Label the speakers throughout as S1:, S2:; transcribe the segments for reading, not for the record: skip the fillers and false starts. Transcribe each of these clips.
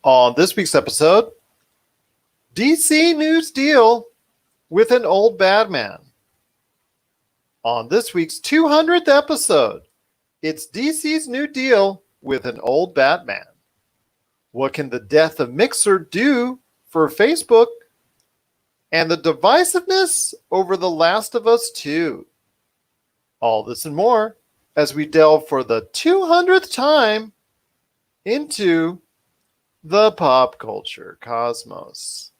S1: On this week's episode, DC News Deal with an Old Bad Man. On this week's 200th episode, it's DC's new deal with an old Batman. What can the death of Mixer do for Facebook? And the divisiveness over The Last of Us 2. All this and more as we delve for the 200th time into the pop culture cosmos.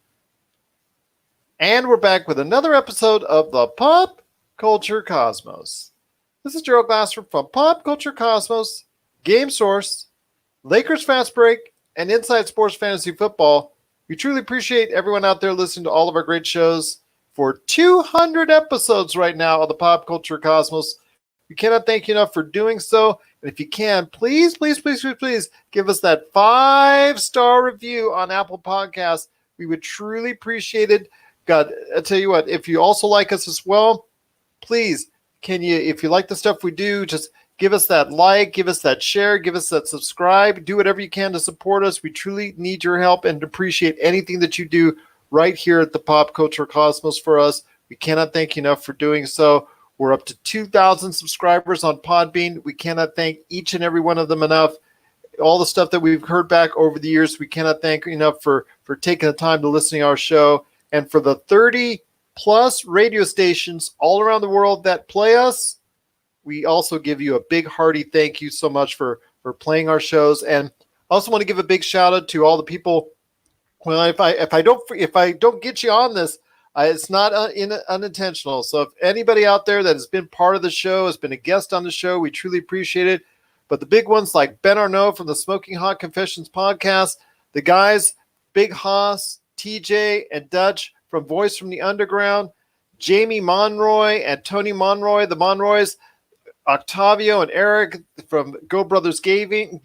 S1: And we're back with another episode of the Pop Culture Cosmos. This is Gerald Glassford from Pop Culture Cosmos, Game Source, Lakers Fast Break, and Inside Sports Fantasy Football. We truly appreciate everyone out there listening to all of our great shows for 200 episodes right now of the Pop Culture Cosmos. We cannot thank you enough for doing so. And if you can, please give us that 5-star review on Apple Podcasts. We would truly appreciate it. God, I tell you what, if you also like us as well, please, if you like the stuff we do, just give us that like, give us that share, give us that subscribe, do whatever you can to support us. We truly need your help and appreciate anything that you do right here at the Pop Culture Cosmos for us. We cannot thank you enough for doing so. We're up to 2,000 subscribers on Podbean. We cannot thank each and every one of them enough. All the stuff that we've heard back over the years, we cannot thank enough for taking the time to listen to our show. And for the 30-plus radio stations all around the world that play us, we also give you a big hearty thank you so much for playing our shows. And I also want to give a big shout out to all the people. Well, if I don't get you on this, it's not unintentional. So if anybody out there that has been part of the show, has been a guest on the show, we truly appreciate it. But the big ones like Ben Arnault from the Smoking Hot Confessions podcast, the guys, Big Haas, TJ, and Dutch from Voice from the Underground, Jamie Monroy and Tony Monroy, the Monroys, Octavio and Eric from Go Brothers Gaming,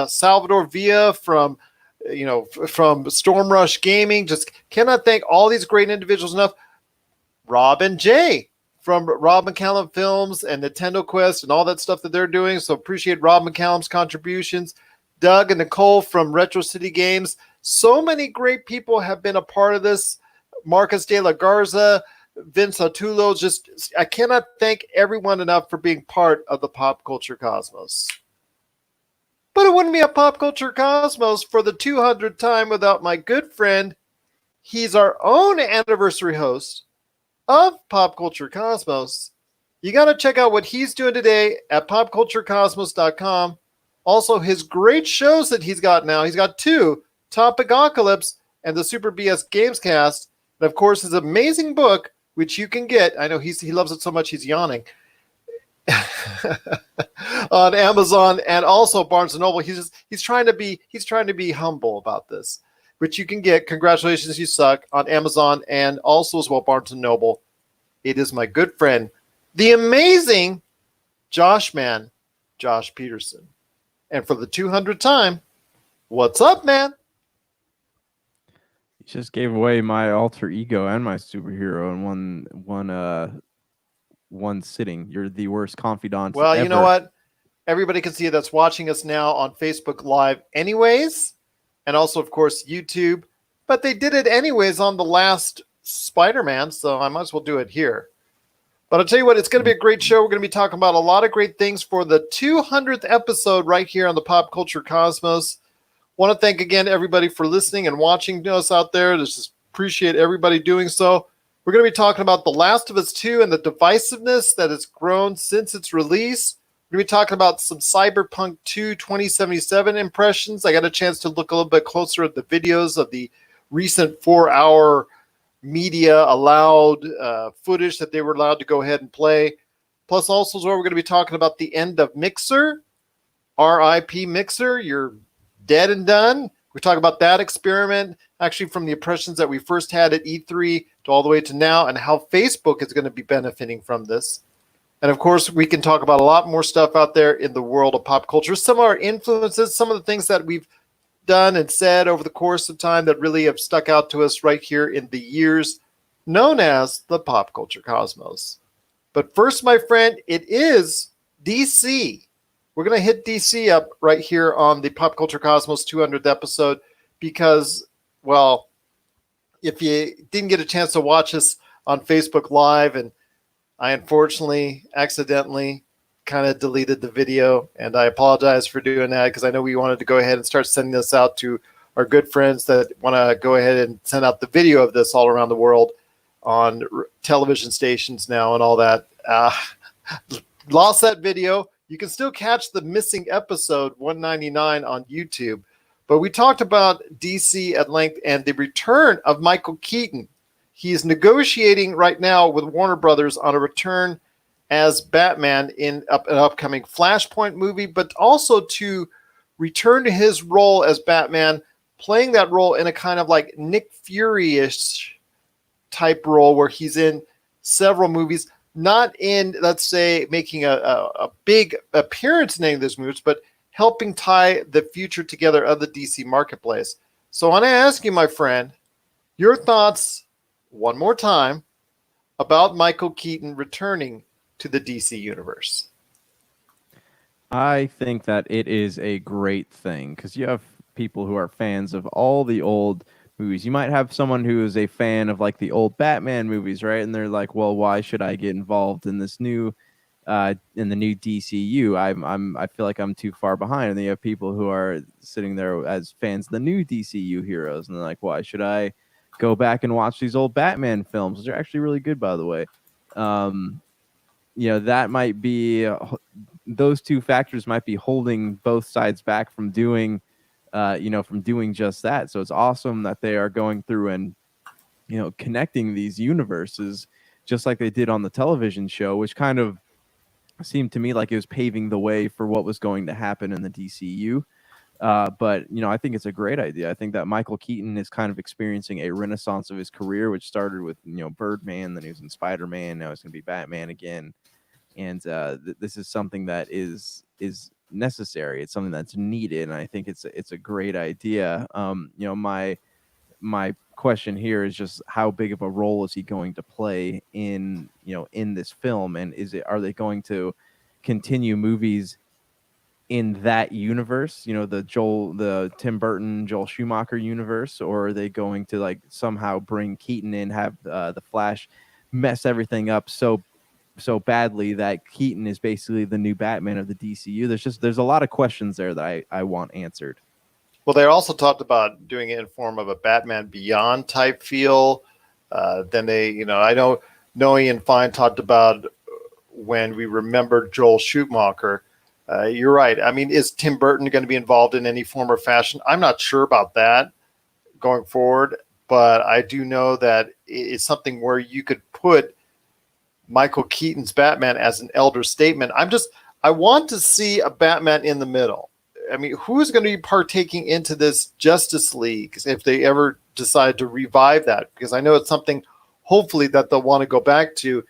S1: Salvador Villa from Storm Rush Gaming. Just cannot thank all these great individuals enough. Rob and Jay from Rob McCallum Films and Nintendo Quest and all that stuff that they're doing. So appreciate Rob McCallum's contributions. Doug and Nicole from Retro City Games. So many great people have been a part of this. Marcus de la Garza, Vince Atulo. Just, I cannot thank everyone enough for being part of the Pop Culture Cosmos. But it wouldn't be a Pop Culture Cosmos for the 200th time without my good friend. He's our own anniversary host of Pop Culture Cosmos. You got to check out what he's doing today at popculturecosmos.com. Also, his great shows that he's got now. He's got 2, Topicocalypse and the Super BS Gamescast. And, of course, his amazing book, which you can get. I know he loves it so much he's yawning. On Amazon and also Barnes & Noble. He's trying to be humble about this, which you can get. Congratulations, You Suck on Amazon and also as well Barnes & Noble. It is my good friend, the amazing Josh Peterson. And for the 200th time, what's up, man?
S2: You just gave away my alter ego and my superhero in one sitting. You're the worst confidant.
S1: Well,
S2: ever.
S1: You know what? Everybody can see that's watching us now on Facebook Live anyways. And also, of course, YouTube. But they did it anyways on the last Spider-Man, so I might as well do it here. But I'll tell you what, it's going to be a great show. We're going to be talking about a lot of great things for the 200th episode right here on the Pop Culture Cosmos. Want to thank again everybody for listening and watching us out there. Just appreciate everybody doing so. We're going to be talking about The Last of Us 2 and the divisiveness that has grown since its release. We're going to be talking about some Cyberpunk 2 2077 impressions. I got a chance to look a little bit closer at the videos of the recent 4-hour media allowed footage that they were allowed to go ahead and play. Plus, also, as well, we're going to be talking about the end of Mixer. R.I.P. Mixer, you're dead and done. We talk about that experiment, actually from the impressions that we first had at E3 to all the way to now, and how Facebook is going to be benefiting from this. And of course, we can talk about a lot more stuff out there in the world of pop culture. Some of our influences, some of the things that we've done and said over the course of time that really have stuck out to us right here in the years known as the Pop Culture Cosmos. But first, my friend, it is DC we're going to hit DC up right here on the Pop Culture Cosmos 200th episode because, well, if you didn't get a chance to watch us on Facebook Live, and I unfortunately accidentally kind of deleted the video, and I apologize for doing that because I know we wanted to go ahead and start sending this out to our good friends that want to go ahead and send out the video of this all around the world on television stations now and all that. Lost that video. You can still catch the missing episode 199 on YouTube. But we talked about DC at length and the return of Michael Keaton. He is negotiating right now with Warner Brothers on a return as Batman in an upcoming Flashpoint movie, but also to return to his role as Batman, playing that role in a kind of like Nick Fury-ish type role where he's in several movies, not in, let's say, making a big appearance in any of those movies, but helping tie the future together of the DC marketplace. So I want to ask you, my friend, your thoughts one more time about Michael Keaton returning to the DC universe.
S2: I think that it is a great thing because you have people who are fans of all the old movies. You might have someone who is a fan of like the old Batman movies, right? And they're like, well, why should I get involved in this new in the new DCU? I feel like I'm too far behind. And then you have people who are sitting there as fans of the new DCU heroes, and they're like, why should I go back and watch these old Batman films, which are actually really good, by the way. That might be those two factors might be holding both sides back from doing just that. So it's awesome that they are going through and connecting these universes just like they did on the television show, which kind of seemed to me like it was paving the way for what was going to happen in the DCU. But I think it's a great idea. I think that Michael Keaton is kind of experiencing a renaissance of his career, which started with Birdman, then he was in Spider-Man, now he's going to be Batman again, and this is something that is necessary. It's something that's needed, and I think it's a great idea. My question here is just how big of a role is he going to play in this film, and are they going to continue movies in that universe, the Tim Burton, Joel Schumacher universe, or are they going to like somehow bring Keaton in, have the Flash mess everything up so badly that Keaton is basically the new Batman of the DCU? There's a lot of questions there that I want answered.
S1: Well, they also talked about doing it in form of a Batman Beyond type feel. Then they, I know Noe and Fine talked about when we remembered Joel Schumacher. You're right. I mean, is Tim Burton going to be involved in any form or fashion? I'm not sure about that going forward, but I do know that it's something where you could put Michael Keaton's Batman as an elder statement. I want to see a Batman in the middle. I mean, who's going to be partaking into this Justice League if they ever decide to revive that? Because I know it's something, hopefully, that they'll want to go back to.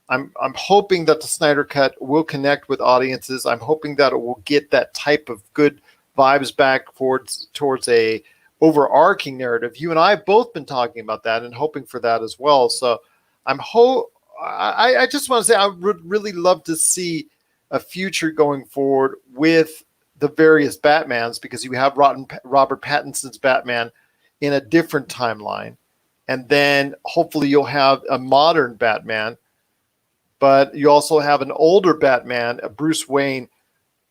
S1: I'm hoping that the Snyder Cut will connect with audiences. I'm hoping that it will get that type of good vibes back towards a overarching narrative. You and I have both been talking about that and hoping for that as well. So I just want to say I would really love to see a future going forward with the various Batmans, because you have Robert Pattinson's Batman in a different timeline. And then hopefully you'll have a modern Batman, but you also have an older Batman, a Bruce Wayne,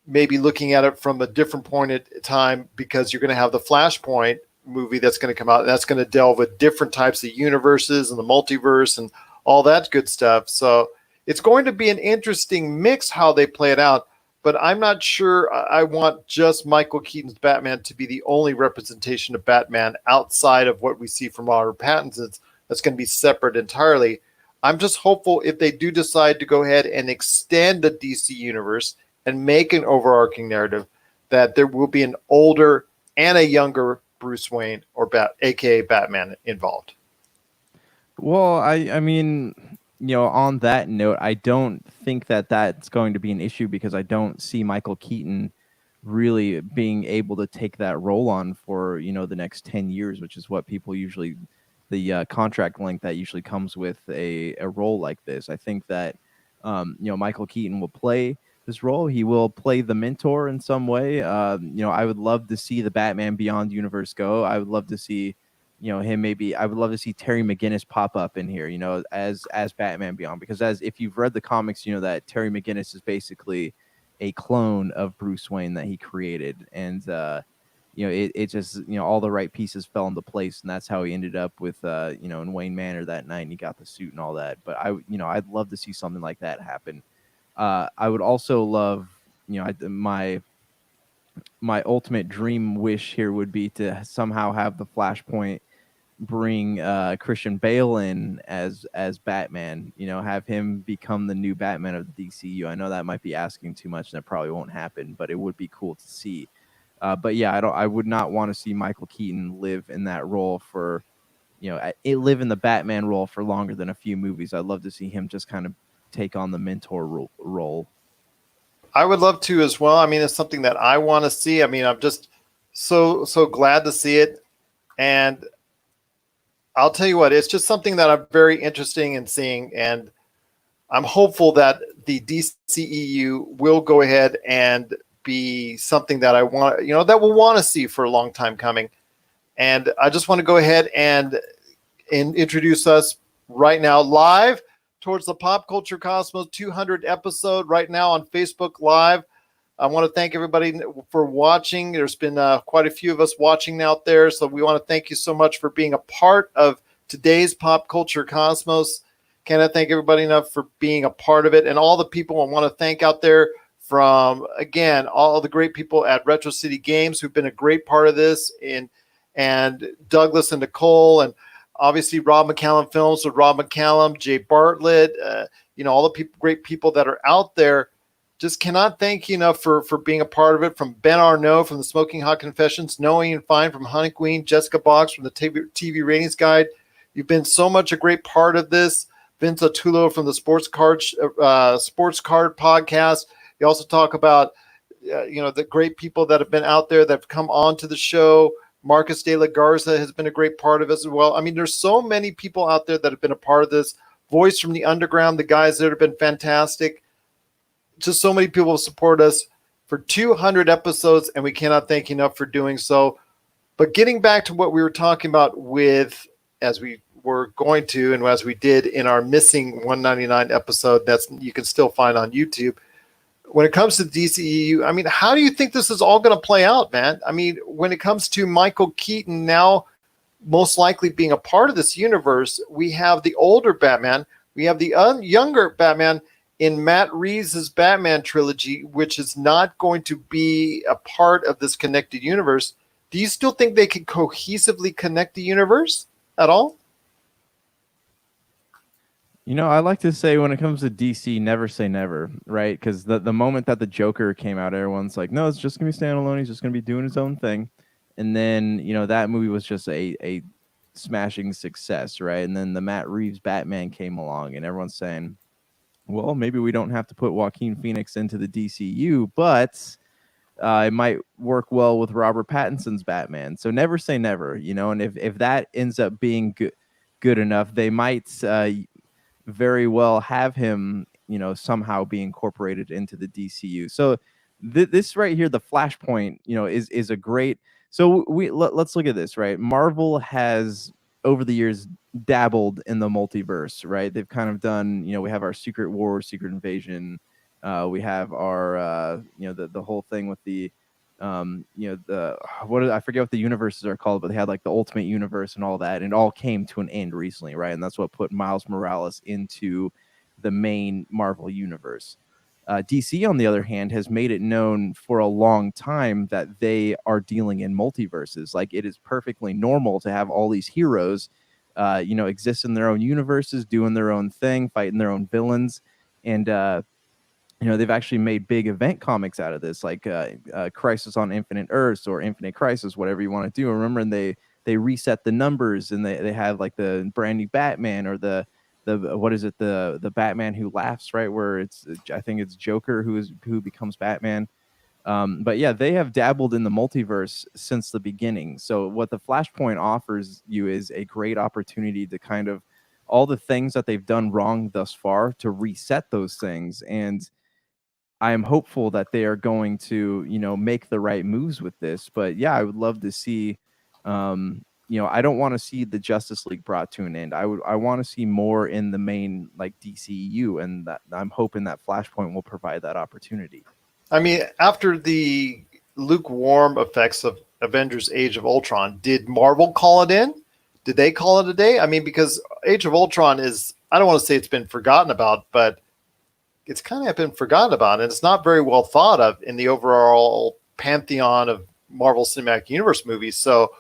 S1: maybe looking at it from a different point in time, because you're going to have the Flashpoint movie that's going to come out, and that's going to delve with different types of universes and the multiverse and all that good stuff. So it's going to be an interesting mix how they play it out, but I'm not sure I want just Michael Keaton's Batman to be the only representation of Batman outside of what we see from Robert Pattinson. That's going to be separate entirely. I'm just hopeful if they do decide to go ahead and extend the DC universe and make an overarching narrative, that there will be an older and a younger Bruce Wayne, or aka Batman, involved.
S2: Well, I mean, on that note, I don't think that that's going to be an issue, because I don't see Michael Keaton really being able to take that role on for, the next 10 years, which is what people usually, the contract length that usually comes with a role like this. I think that, Michael Keaton will play this role. He will play the mentor in some way. I would love to see the Batman Beyond universe go. I would love to see, him maybe. I would love to see Terry McGinnis pop up in here, as Batman Beyond, because as if you've read the comics, you know that Terry McGinnis is basically a clone of Bruce Wayne that he created, and it just all the right pieces fell into place, and that's how he ended up with in Wayne Manor that night, and he got the suit and all that. But I'd love to see something like that happen. I would also love, my ultimate dream wish here would be to somehow have the Flashpoint bring Christian Bale in as Batman. Have him become the new Batman of the DCU. I know that might be asking too much, and that probably won't happen, but it would be cool to see. But yeah, I would not want to see Michael Keaton live in that role for, live in the Batman role for longer than a few movies. I'd love to see him just kind of take on the mentor role.
S1: I would love to as well. I mean, it's something that I want to see. I mean, I'm just so glad to see it, and I'll tell you what, it's just something that I'm very interested in seeing, and I'm hopeful that the DCEU will go ahead and be something that I want, that we'll want to see for a long time coming. And I just want to go ahead and introduce us right now live towards the Pop Culture Cosmos 200 episode right now on Facebook Live. I want to thank everybody for watching. There's been quite a few of us watching out there, so we want to thank you so much for being a part of today's Pop Culture Cosmos. Cannot thank everybody enough for being a part of it, and all the people I want to thank out there from, again, all the great people at Retro City Games who've been a great part of this, and Douglas and Nicole, and obviously Rob McCallum Films with Rob McCallum, Jay Bartlett, all the great people that are out there. Just cannot thank you enough for being a part of it. From Ben Arnault from the Smoking Hot Confessions, Noe and Fine from Honey Queen, Jessica Box from the TV Ratings Guide. You've been so much a great part of this. Vince Otulo from the Sports Card Podcast. You also talk about the great people that have been out there that have come on to the show. Marcus De La Garza has been a great part of it as well. I mean, there's so many people out there that have been a part of this. Voice from the Underground, the guys that have been fantastic. Just so many people support us for 200 episodes, and we cannot thank you enough for doing so. But getting back to what we were talking about as we were going to, and as we did in our missing 199 episode, you can still find on YouTube. When it comes to DCEU, I mean, how do you think this is all going to play out, man? I mean, when it comes to Michael Keaton now most likely being a part of this universe, we have the older Batman, we have the younger Batman in Matt Reeves' Batman trilogy, which is not going to be a part of this connected universe. Do you still think they can cohesively connect the universe at all?
S2: I like to say when it comes to DC, never say never, right? Because the moment that the Joker came out, everyone's like, no, it's just going to be standalone. He's just going to be doing his own thing. And then, that movie was just a smashing success, right? And then the Matt Reeves Batman came along, and everyone's saying, well, maybe we don't have to put Joaquin Phoenix into the DCU, but it might work well with Robert Pattinson's Batman. So never say never, and if that ends up being good enough, they might very well have him, somehow be incorporated into the DCU. So this right here, the Flashpoint, is a great. So let's look at this, right? Marvel has over the years dabbled in the multiverse, right? They've kind of done, we have our Secret Wars, Secret Invasion. We have our, the whole thing with the, I forget what the universes are called, but they had like the Ultimate Universe and all that, and it all came to an end recently, right? And that's what put Miles Morales into the main Marvel universe. DC, on the other hand, has made it known for a long time that they are dealing in multiverses. Like, it is perfectly normal to have all these heroes, exist in their own universes, doing their own thing, fighting their own villains, and they've actually made big event comics out of this, like Crisis on Infinite Earths or Infinite Crisis, whatever you want to do. Remember, and they reset the numbers, and they have like the brand new Batman, or the what is it, the Batman Who Laughs, right? Where I think it's Joker who becomes Batman. But yeah, they have dabbled in the multiverse since the beginning. So what the Flashpoint offers you is a great opportunity to kind of all the things that they've done wrong thus far, to reset those things. And I am hopeful that they are going to, make the right moves with this. But yeah, I would love to see, I don't want to see the Justice League brought to an end. I want to see more in the main like DCU, and that I'm hoping that Flashpoint will provide that opportunity.
S1: I mean, after the lukewarm effects of Avengers Age of Ultron, did Marvel call it in? Did they call it a day? I mean, because Age of Ultron is, I don't want to say it's been forgotten about, but it's kind of been forgotten about, and it's not very well thought of in the overall pantheon of Marvel Cinematic Universe movies. So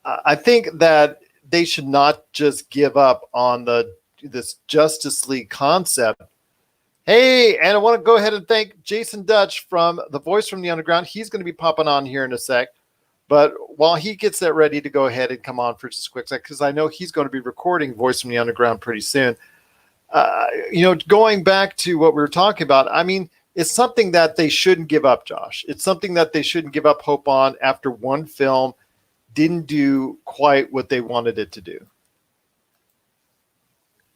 S1: I think that they should not just give up on this Justice League concept. Hey, and I want to go ahead and thank Jason Dutch from The Voice from the Underground. He's going to be popping on here in a sec. But while he gets that ready to go ahead and come on for just a quick sec, because I know he's going to be recording Voice from the Underground pretty soon. Going back to what we were talking about, I mean, it's something that they shouldn't give up, Josh. It's something that they shouldn't give up hope on after one film didn't do quite what they wanted it to do.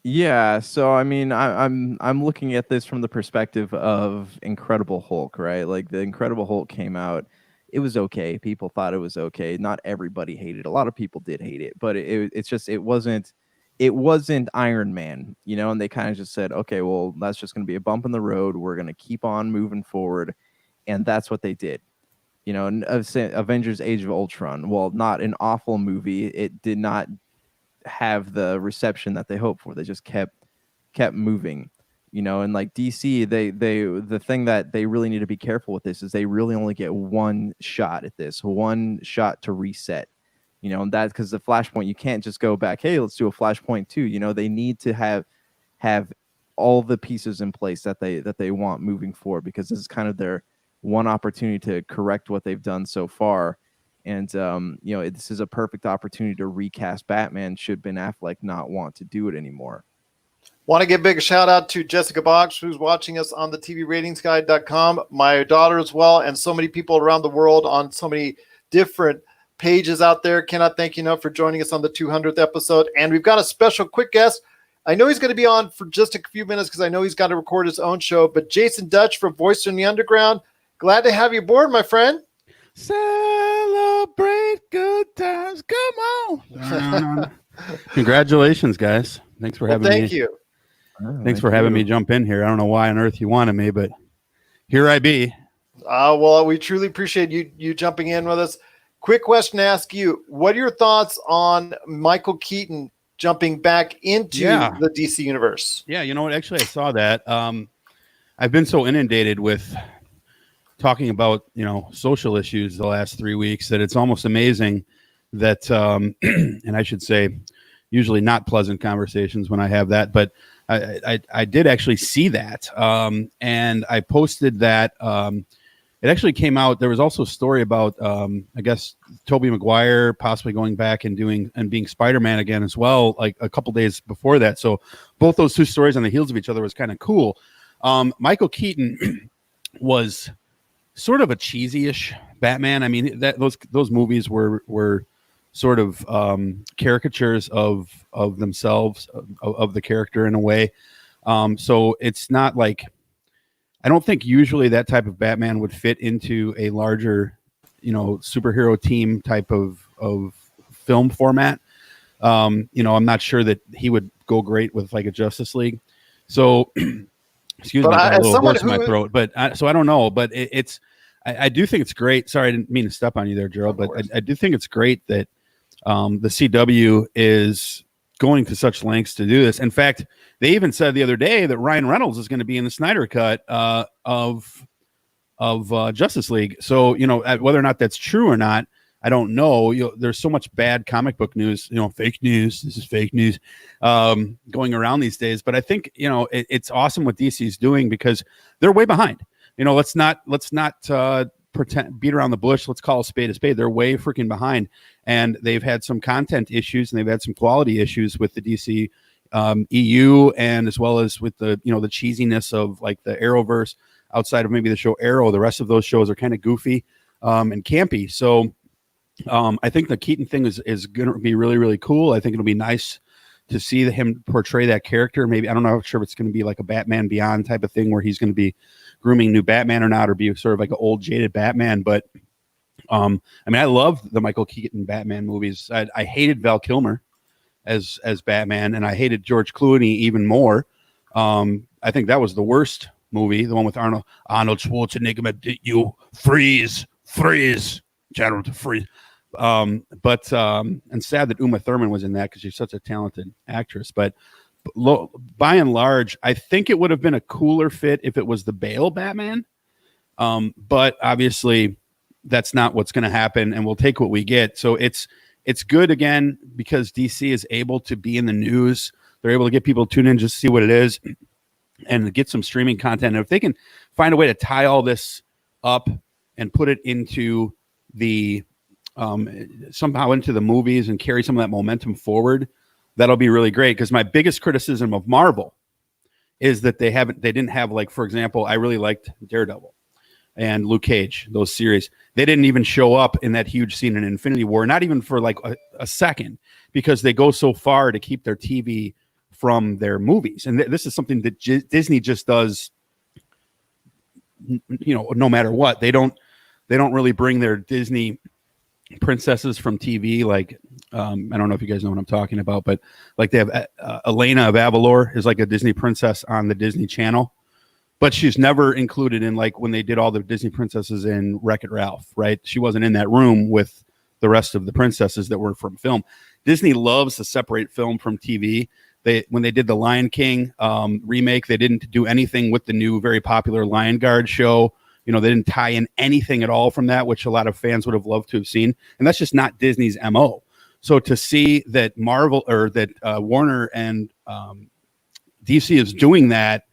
S2: Yeah, so I mean, I'm looking at this from the perspective of Incredible Hulk, right? Like the Incredible Hulk came out, it was okay. People thought it was okay. Not everybody hated it. A lot of people did hate it, but it wasn't Iron Man, and they kind of just said, okay, well, that's just going to be a bump in the road. We're going to keep on moving forward, and that's what they did. And Avengers: Age of Ultron, well, not an awful movie. It did not have the reception that they hoped for. They just kept moving, and like DC, they the thing that they really need to be careful with this is they really only get one shot at this, one shot to reset, and that's because the Flashpoint, you can't just go back, hey, let's do a Flashpoint 2. They need to have all the pieces in place that they want moving forward, because this is kind of their one opportunity to correct what they've done so far. And, this is a perfect opportunity to recast Batman should Ben Affleck not want to do it anymore.
S1: Want to give a big shout out to Jessica Box, who's watching us on the TVRatingsGuide.com, my daughter as well, and so many people around the world on so many different pages out there. Cannot thank you enough for joining us on the 200th episode. And we've got a special quick guest. I know he's going to be on for just a few minutes because I know he's got to record his own show, but Jason Dutch from Voice from the Underground, glad to have you aboard, my friend.
S3: Celebrate good times. Come on. Congratulations, guys. Thanks for having me.
S1: Thank you.
S3: Thanks for having me jump in here. I don't know why on earth you wanted me, but here I be.
S1: Well, we truly appreciate you jumping in with us. Quick question to ask you. What are your thoughts on Michael Keaton jumping back into the DC universe?
S3: Yeah, you know what? Actually, I saw that. I've been so inundated with talking about, social issues the last 3 weeks that it's almost amazing that, and I should say, usually not pleasant conversations when I have that, but I did actually see that. And I posted that. It actually came out. There was also a story about, I guess, Tobey Maguire possibly going back and being Spider-Man again as well, like a couple days before that. So both those two stories on the heels of each other was kind of cool. Michael Keaton was sort of a cheesy-ish Batman. I mean, those movies were sort of caricatures of themselves, of the character in a way. So it's not like, I don't think usually that type of Batman would fit into a larger, superhero team type of film format. I'm not sure that he would go great with like a Justice League. So, excuse me, I got a little horse in my throat. But so I don't know. But I do think it's great. Sorry, I didn't mean to step on you there, Gerald. But I do think it's great that the CW is going to such lengths to do this. In fact, they even said the other day that Ryan Reynolds is going to be in the Snyder cut of Justice League. So, whether or not that's true or not, I don't know. There's so much bad comic book news, fake news. This is fake news going around these days. But I think, it's awesome what DC is doing because they're way behind. Let's not pretend, beat around the bush. Let's call a spade a spade. They're way freaking behind, and they've had some content issues and they've had some quality issues with the DC EU, and as well as with the the cheesiness of like the Arrowverse. Outside of maybe the show Arrow, the rest of those shows are kind of goofy and campy. So I think the Keaton thing is going to be really, really cool. I think it'll be nice to see him portray that character. Maybe, I don't know, I'm sure it's going to be like a Batman Beyond type of thing where he's going to be grooming new Batman or not, or be sort of like an old jaded Batman. But I mean, I love the Michael Keaton Batman movies. I hated Val Kilmer as Batman, and I hated George Clooney even more. I think that was the worst movie, the one with Arnold Schwarzenegger. You freeze, Gerald, freeze. And sad that Uma Thurman was in that because she's such a talented actress. But by and large, I think it would have been a cooler fit if it was the Bale Batman. But obviously, that's not what's going to happen, and we'll take what we get. So it's good again because DC is able to be in the news. They're able to get people to tune in just to see what it is and get some streaming content. And if they can find a way to tie all this up and put it into the somehow into the movies and carry some of that momentum forward, that'll be really great. Because my biggest criticism of Marvel is that they didn't have, like, for example, I really liked Daredevil and Luke Cage, those series. They didn't even show up in that huge scene in Infinity War, not even for like a second, because they go so far to keep their TV from their movies. And this is something that Disney just does, no matter what. They don't really bring their Disney princesses from TV. Like, I don't know if you guys know what I'm talking about, but like they have Elena of Avalor is like a Disney princess on the Disney Channel. But she's never included in, like, when they did all the Disney princesses in Wreck-It Ralph, right? She wasn't in that room with the rest of the princesses that were from film. Disney loves to separate film from TV. When they did the Lion King remake, they didn't do anything with the new, very popular Lion Guard show. They didn't tie in anything at all from that, which a lot of fans would have loved to have seen. And that's just not Disney's MO. So to see that Marvel or that Warner and DC is doing that,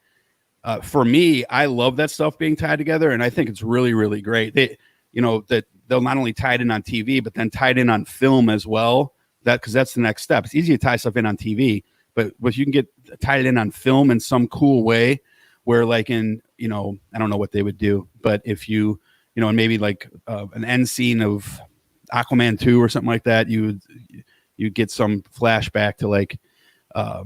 S3: for me, I love that stuff being tied together, and I think it's really, really great. That they'll not only tie it in on TV, but then tie it in on film as well. Because that's the next step. It's easy to tie stuff in on TV, but you can get tied in on film in some cool way, where like in I don't know what they would do, but if you and maybe like an end scene of Aquaman 2 or something like that, you get some flashback to like a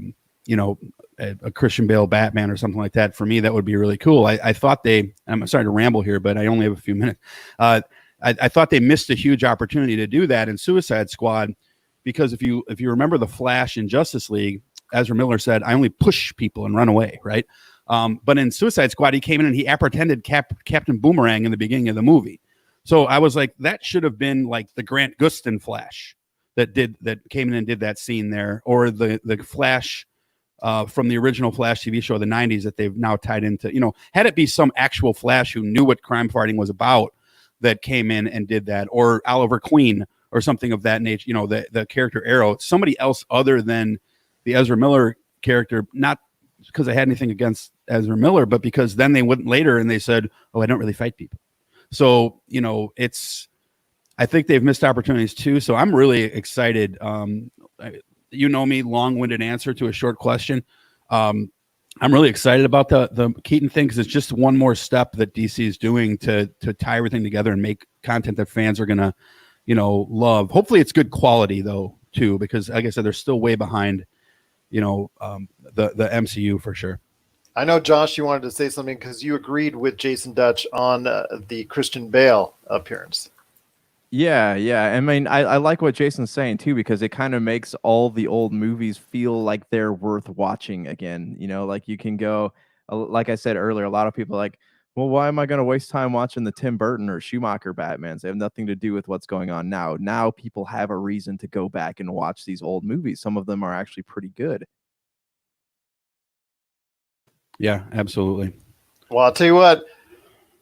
S3: Christian Bale Batman or something like that. For me, that would be really cool. I thought I'm sorry to ramble here, but I only have a few minutes. I thought they missed a huge opportunity to do that in Suicide Squad, because if you remember the Flash in Justice League, Ezra Miller said, "I only push people and run away," right? But in Suicide Squad, he came in and he apprehended Captain Boomerang in the beginning of the movie. So I was like, that should have been like the Grant Gustin Flash that came in and did that scene there, or the Flash from the original Flash TV show of the 90s that they've now tied into, had it be some actual Flash who knew what crime fighting was about that came in and did that, or Oliver Queen or something of that nature, the character Arrow, somebody else other than the Ezra Miller character, not because I had anything against Ezra Miller, but because then they went later and they said, "Oh, I don't really fight people." So, I think they've missed opportunities too. So I'm really excited. Me, long-winded answer to a short question. I'm really excited about the Keaton thing, because it's just one more step that DC is doing to tie everything together and make content that fans are gonna, love. Hopefully, it's good quality though too, because like I said, they're still way behind, the MCU for sure.
S1: I know, Josh, you wanted to say something because you agreed with Jason Dutch on the Christian Bale appearance.
S2: Yeah. I mean, I like what Jason's saying too, because it kind of makes all the old movies feel like they're worth watching again. Like you can go, like I said earlier, a lot of people are like, well, why am I going to waste time watching the Tim Burton or Schumacher Batmans? They have nothing to do with what's going on now. Now people have a reason to go back and watch these old movies. Some of them are actually pretty good.
S3: Yeah, absolutely.
S1: Well, I'll tell you what,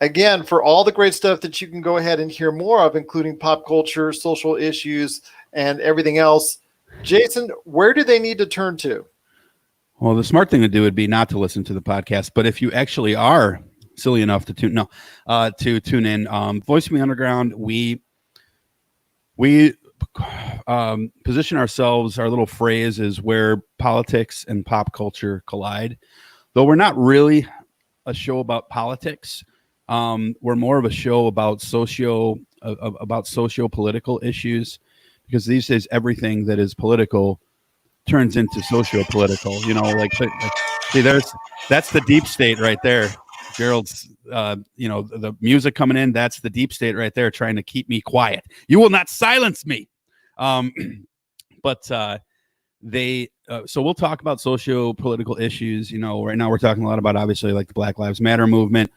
S1: again, for all the great stuff that you can go ahead and hear more of, including pop culture, social issues, and everything else, Jason, where do they need to turn to?
S3: Well, the smart thing to do would be not to listen to the podcast, but if you actually are silly enough to tune in, Voice of the Underground, we position ourselves, our little phrase is where politics and pop culture collide. Though we're not really a show about politics, we're more of a show about socio-political issues, because these days everything that is political turns into socio-political. That's the deep state right there. Gerald's, the music coming in, that's the deep state right there trying to keep me quiet. You will not silence me. But so we'll talk about socio-political issues. Right now we're talking a lot about, obviously, like the Black Lives Matter movement,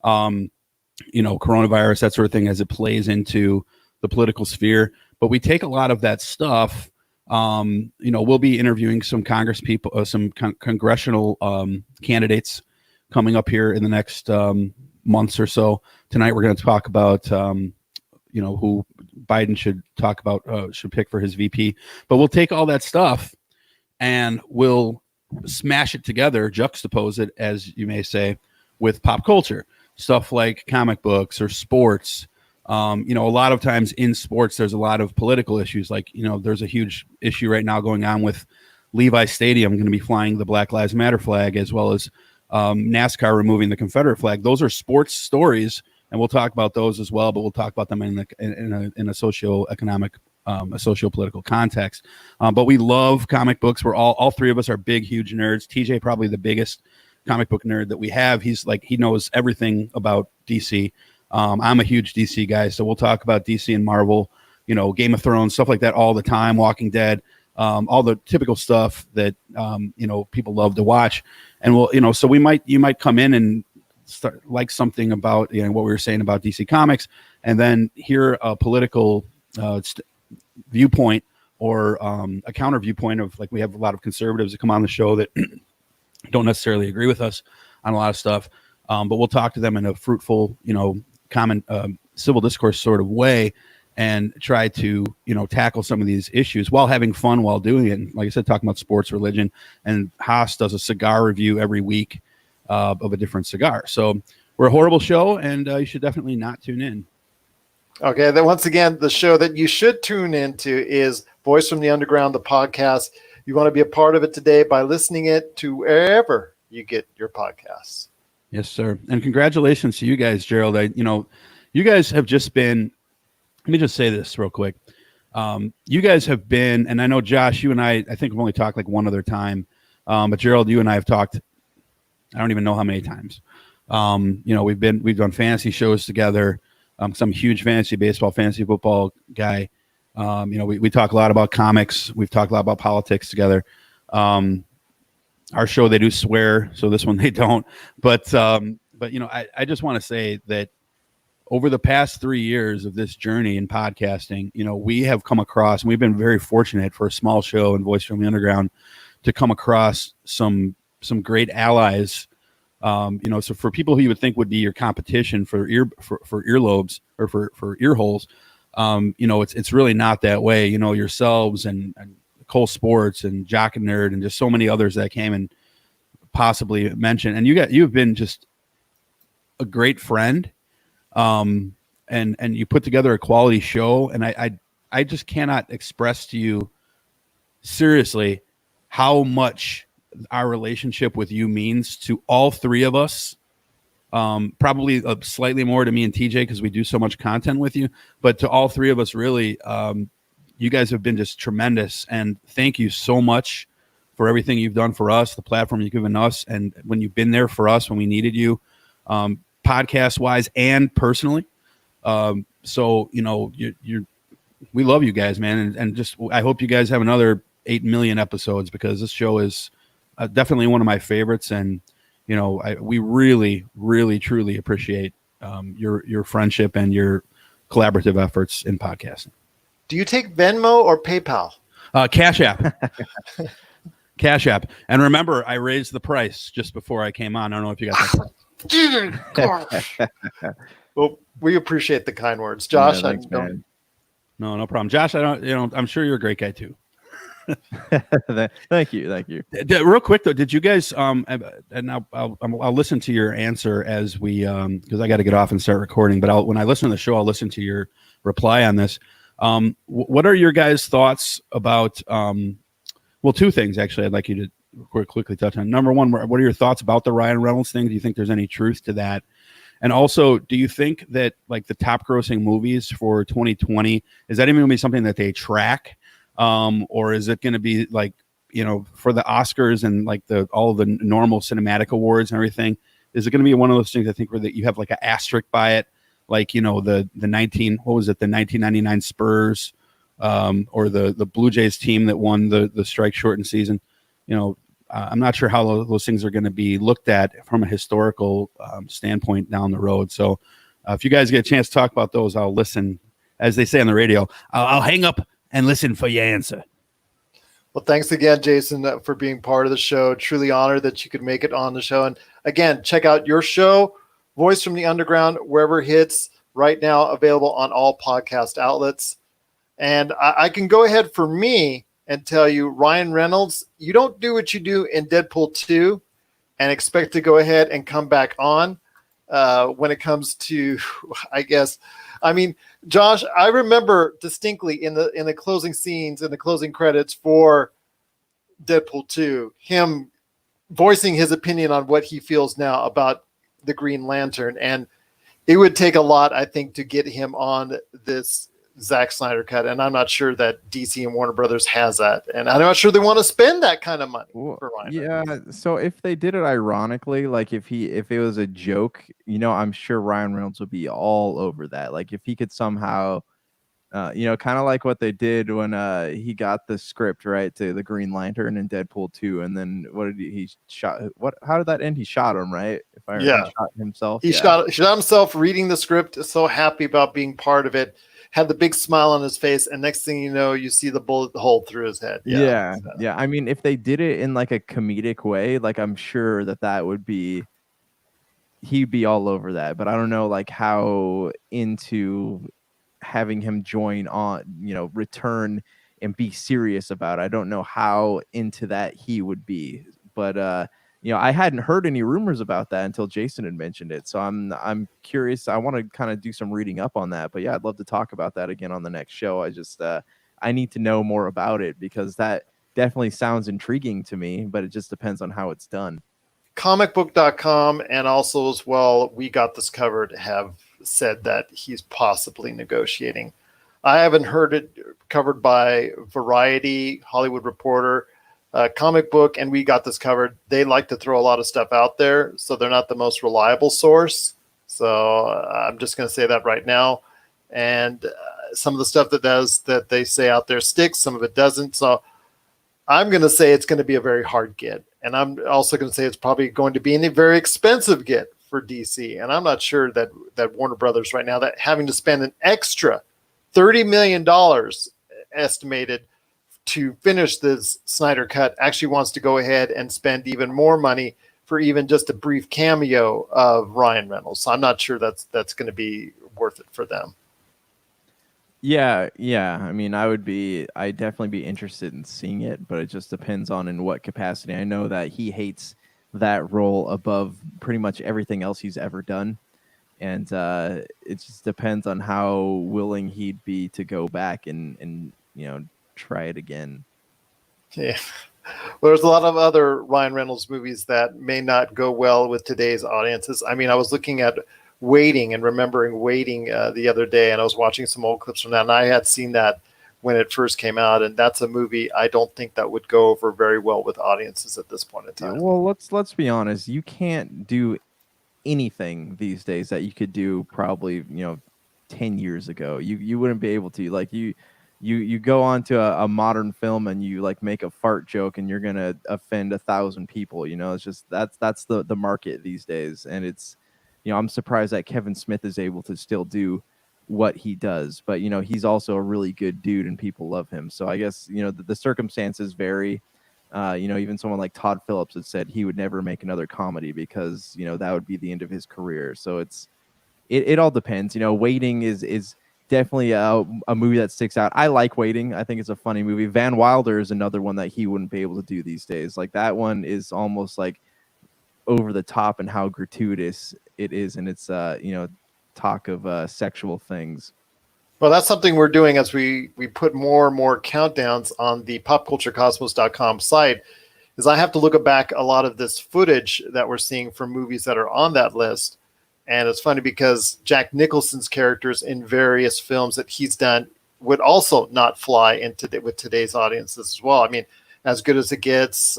S3: coronavirus, that sort of thing, as it plays into the political sphere. But we take a lot of that stuff. We'll be interviewing some Congress people, some congressional candidates coming up here in the next months or so. Tonight, we're going to talk about, who Biden should pick for his VP. But we'll take all that stuff and we'll smash it together, juxtapose it, as you may say, with pop culture. Stuff like comic books or sports. A lot of times in sports, there's a lot of political issues. Like, there's a huge issue right now going on with Levi Stadium going to be flying the Black Lives Matter flag, as well as NASCAR removing the Confederate flag. Those are sports stories, and we'll talk about those as well. But we'll talk about them in a socioeconomic, a socio-political context. But we love comic books. We're all three of us are big, huge nerds. TJ probably the biggest comic book nerd that we have. He knows everything about DC. I'm a huge DC guy, so we'll talk about DC and Marvel, Game of Thrones, stuff like that all the time. Walking Dead. All the typical stuff that people love to watch, and so you might come in and start like something about what we were saying about DC Comics, and then hear a political viewpoint or a counter viewpoint of, like, we have a lot of conservatives that come on the show that don't necessarily agree with us on a lot of stuff, but we'll talk to them in a fruitful, common civil discourse sort of way, and try to, tackle some of these issues while having fun while doing it. And like I said, talking about sports, religion, and Haas does a cigar review every week of a different cigar. So we're a horrible show, and you should definitely not tune in.
S1: Okay, then once again, the show that you should tune into is Voice from the Underground, the podcast. You want to be a part of it today by listening it to wherever you get your podcasts.
S3: Yes, sir. And congratulations to you guys, Gerald. You guys have just been, let me just say this real quick. You guys have been, and I know, Josh, you and I think we've only talked like one other time. But Gerald, you and I have talked, I don't even know how many times. We've done fantasy shows together. Some huge fantasy baseball, fantasy football guy. We talk a lot about comics. We've talked a lot about politics together. Our show, they do swear, so this one they don't. But I just want to say that over the past 3 years of this journey in podcasting, we have come across, and we've been very fortunate for a small show and Voice from the Underground to come across some great allies. So for people who you would think would be your competition for earlobes or for ear holes, it's really not that way. Yourselves and Cole Sports and Jock and Nerd and just so many others that came and possibly mentioned. And you've been just a great friend. And you put together a quality show, and I just cannot express to you seriously how much our relationship with you means to all three of us. Probably slightly more to me and TJ because we do so much content with you, but to all three of us, really, you guys have been just tremendous, and thank you so much for everything you've done for us, the platform you've given us, and when you've been there for us when we needed you, podcast wise and personally. So we love you guys, man, and just I hope you guys have another 8 million episodes, because this show is definitely one of my favorites, and we really, really, truly appreciate your friendship and your collaborative efforts in podcasting.
S1: Do you take Venmo or PayPal?
S3: Cash App. Cash App. And remember, I raised the price just before I came on. I don't know if you got that.
S1: Well, we appreciate the kind words, Josh.
S2: Yeah, thanks, man.
S3: No problem, Josh. I'm sure you're a great guy too.
S2: Thank you.
S3: Real quick though, did you guys and I'll listen to your answer as we because I got to get off and start recording. But when I listen to the show, I'll listen to your reply on this. What are your guys' thoughts about? Well, two things actually. I'd like you to quickly touch on. Number one, what are your thoughts about the Ryan Reynolds thing? Do you think there's any truth to that? And also, do you think that like the top grossing movies for 2020, is that even going to be something that they track? Or is it going to be like, for the Oscars and like all of the normal cinematic awards and everything? Is it going to be one of those things, I think, where that you have like an asterisk by it, like, you know, the 1999 Spurs, or the Blue Jays team that won the strike shortened season? You know, I'm not sure how those things are going to be looked at from a historical standpoint down the road. So if you guys get a chance to talk about those, I'll listen. As they say on the radio, I'll hang up and listen for your answer.
S1: Well, thanks again, Jason, for being part of the show. Truly honored that you could make it on the show. And again, check out your show, Voice from the Underground, wherever it hits, right now available on all podcast outlets. And I can go ahead for me and tell you, Ryan Reynolds, you don't do what you do in Deadpool 2 and expect to go ahead and come back on when it comes to, I guess, I mean, Josh, I remember distinctly in the closing scenes, in the closing credits for Deadpool 2, him voicing his opinion on what he feels now about the Green Lantern. And it would take a lot, I think, to get him on this Zack Snyder cut. And I'm not sure that DC and Warner Brothers has that. And I'm not sure they want to spend that kind of money for Ryan.
S2: Yeah. So if they did it ironically, like if it was a joke, you know, I'm sure Ryan Reynolds would be all over that. Like if he could somehow, you know, kind of like what they did when he got the script right to the Green Lantern in Deadpool 2, and then what did he shot? How did that end? He shot him, right? If I remember, he shot himself.
S1: He shot himself reading the script. So happy about being part of it. Had the big smile on his face, and next thing you know, you see the bullet hole through his head.
S2: Yeah. I mean, if they did it in like a comedic way, like I'm sure that would be, he'd be all over that. But I don't know, like how into having him join on, you know, return and be serious about it. I don't know how into that he would be. But you know, I hadn't heard any rumors about that until Jason had mentioned it. So I'm curious. I want to kind of do some reading up on that. But yeah, I'd love to talk about that again on the next show. I just I need to know more about it because that definitely sounds intriguing to me, but it just depends on how it's done.
S1: Comicbook.com and also as well, We Got This Covered have said that he's possibly negotiating. I haven't heard it covered by Variety, Hollywood Reporter, Comic Book, and We Got This Covered. They like to throw a lot of stuff out there, so they're not the most reliable source. So I'm just going to say that right now. And some of the stuff that they say out there sticks, some of it doesn't. So I'm going to say it's going to be a very hard get. And I'm also going to say it's probably going to be a very expensive get for DC. And I'm not sure that Warner Brothers right now, that having to spend an extra $30 million estimated to finish this Snyder cut, actually wants to go ahead and spend even more money for even just a brief cameo of Ryan Reynolds. So I'm not sure that's going to be worth it for them.
S2: Yeah. I mean, I'd definitely be interested in seeing it, but it just depends on in what capacity. I know that he hates that role above pretty much everything else he's ever done. And it just depends on how willing he'd be to go back and you know, try it again.
S1: Yeah. Well, there's a lot of other Ryan Reynolds movies that may not go well with today's audiences. I mean, I was looking at Waiting and remembering Waiting the other day, and I was watching some old clips from that, and I had seen that when it first came out, and that's a movie I don't think that would go over very well with audiences at this point in time.
S2: Yeah, well, let's be honest. You can't do anything these days that you could do probably 10 years ago. You wouldn't be able to. Like you go on to a modern film and you like make a fart joke and you're gonna offend 1,000 people. It's just that's the market these days, and it's. I'm surprised that Kevin Smith is able to still do what he does, but he's also a really good dude and people love him. So I guess the circumstances vary. Even someone like Todd Phillips had said he would never make another comedy because that would be the end of his career. So it all depends. Waiting is definitely a movie that sticks out. I like Waiting. I think it's a funny movie. Van Wilder is another one that he wouldn't be able to do these days. Like that one is almost like over the top and how gratuitous it is, and it's talk of sexual things.
S1: Well, that's something we're doing as we put more and more countdowns on the popculturecosmos.com site, is I have to look back a lot of this footage that we're seeing from movies that are on that list. And it's funny because Jack Nicholson's characters in various films that he's done would also not fly with today's audiences as well. I mean, As Good as It Gets,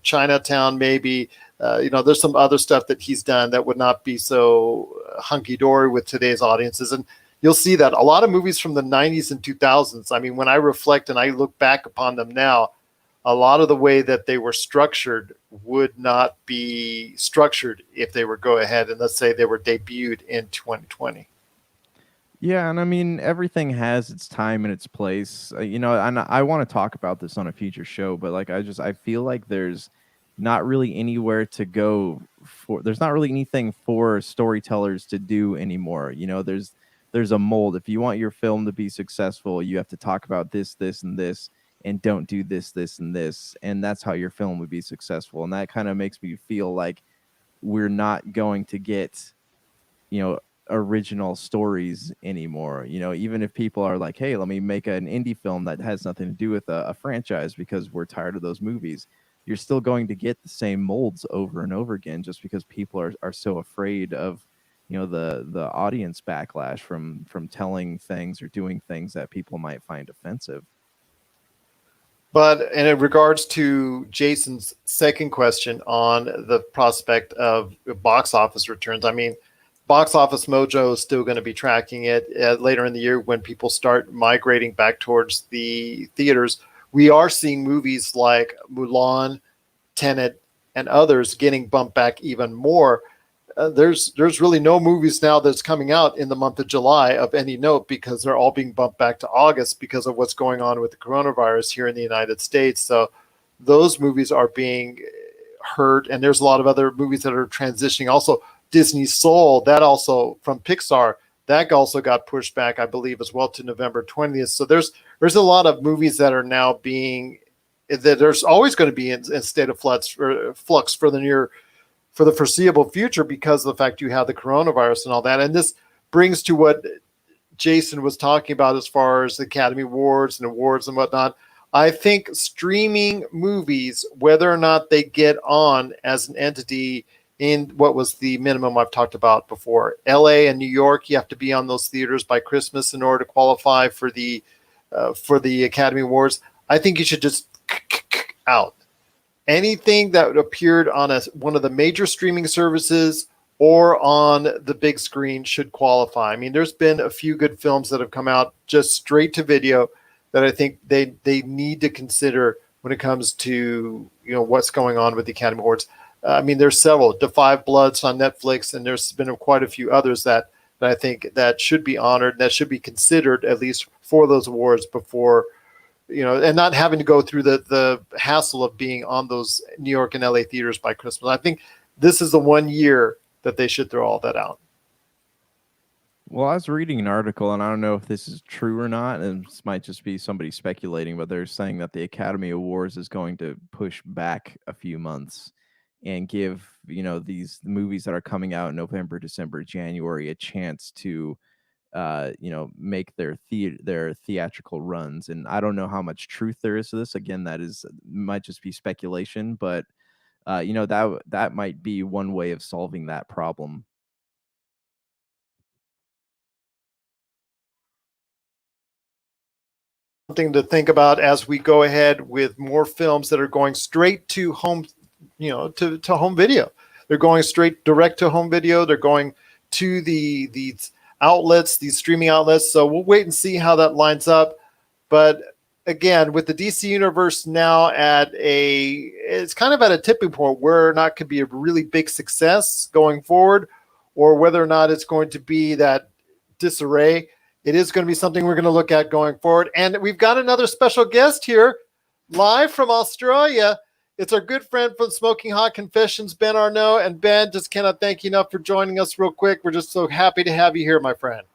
S1: Chinatown, maybe. There's some other stuff that he's done that would not be so hunky-dory with today's audiences. And you'll see that a lot of movies from the 90s and 2000s, I mean, when I reflect and I look back upon them now, a lot of the way that they were structured would not be structured if they were go ahead and let's say they were debuted in 2020.
S2: Yeah, and I mean everything has its time and its place. And I want to talk about this on a future show, but like I feel like there's not really anywhere to go for. There's not really anything for storytellers to do anymore. There's a mold. If you want your film to be successful, you have to talk about this, this, and this, and don't do this, this, and this, and that's how your film would be successful. And that kind of makes me feel like we're not going to get, original stories anymore. Even if people are like, hey, let me make an indie film that has nothing to do with a franchise because we're tired of those movies, you're still going to get the same molds over and over again just because people are so afraid of the audience backlash from telling things or doing things that people might find offensive.
S1: But in regards to Jason's second question on the prospect of box office returns, I mean, Box Office Mojo is still going to be tracking it later in the year when people start migrating back towards the theaters. We are seeing movies like Mulan, Tenet, and others getting bumped back even more. There's really no movies now that's coming out in the month of July of any note because they're all being bumped back to August because of what's going on with the coronavirus here in the United States. So those movies are being hurt, and there's a lot of other movies that are transitioning. Also, Disney's Soul, that also from Pixar, that also got pushed back, I believe, as well to November 20th. So there's a lot of movies that are now being that there's always going to be in state of flux for the foreseeable future because of the fact you have the coronavirus and all that. And this brings to what Jason was talking about as far as the Academy Awards and awards and whatnot. I think streaming movies, whether or not they get on as an entity in what was the minimum I've talked about before, LA and New York, you have to be on those theaters by Christmas in order to qualify for the Academy Awards. I think you should just out anything that appeared on one of the major streaming services or on the big screen should qualify. I mean, there's been a few good films that have come out just straight to video that I think they need to consider when it comes to what's going on with the Academy Awards. I mean, there's several. Defy Bloods on Netflix, and there's been quite a few others that I think that should be honored, that should be considered at least for those awards before, and not having to go through the hassle of being on those New York and LA theaters by Christmas. I think this is the one year that they should throw all that out.
S2: Well, I was reading an article, and I don't know if this is true or not, and this might just be somebody speculating, but they're saying that the Academy Awards is going to push back a few months and give these movies that are coming out in November, December, January a chance to make their theatrical runs. And I don't know how much truth there is to this. Again, might just be speculation, but that might be one way of solving that problem.
S1: Something to think about as we go ahead with more films that are going straight to home, to home video. They're going straight direct to home video. They're going to these outlets, these streaming outlets. So we'll wait and see how that lines up. But again, with the DC universe now it's kind of at a tipping point where or not could be a really big success going forward, or whether or not it's going to be that disarray. It is going to be something we're going to look at going forward. And we've got another special guest here, live from Australia. It's our good friend from Smoking Hot Confessions, Ben Arnault. And Ben, just cannot thank you enough for joining us real quick. We're just so happy to have you here, my friend.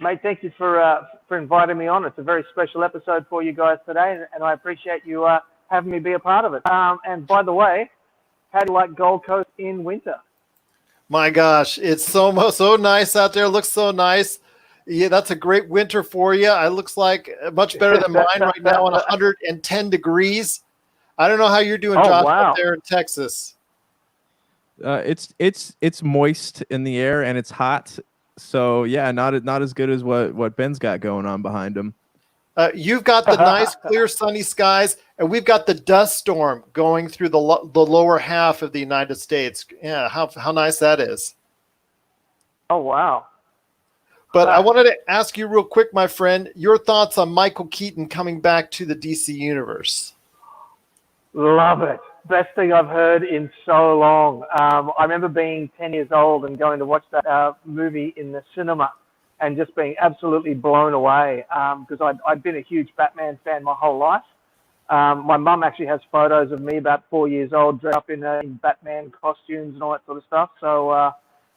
S4: Mate, thank you for inviting me on. It's a very special episode for you guys today, and I appreciate you having me be a part of it. And by the way, how do you like Gold Coast in winter?
S1: My gosh, it's so nice out there. It looks so nice. Yeah, that's a great winter for you. It looks like much better than mine right now on 110 degrees. I don't know how you're doing, Josh,
S4: wow.
S1: up there in Texas.
S2: It's moist in the air and it's hot. So yeah, not as good as what Ben's got going on behind him.
S1: You've got the nice, clear, sunny skies, and we've got the dust storm going through the lower half of the United States. Yeah, how nice that is.
S4: Oh, wow.
S1: But I wanted to ask you real quick, my friend, your thoughts on Michael Keaton coming back to the DC universe.
S4: Love it. Best thing I've heard in so long. I remember being 10 years old and going to watch that movie in the cinema and just being absolutely blown away because I'd been a huge Batman fan my whole life. My mum actually has photos of me about 4 years old dressed up in Batman costumes and all that sort of stuff. So,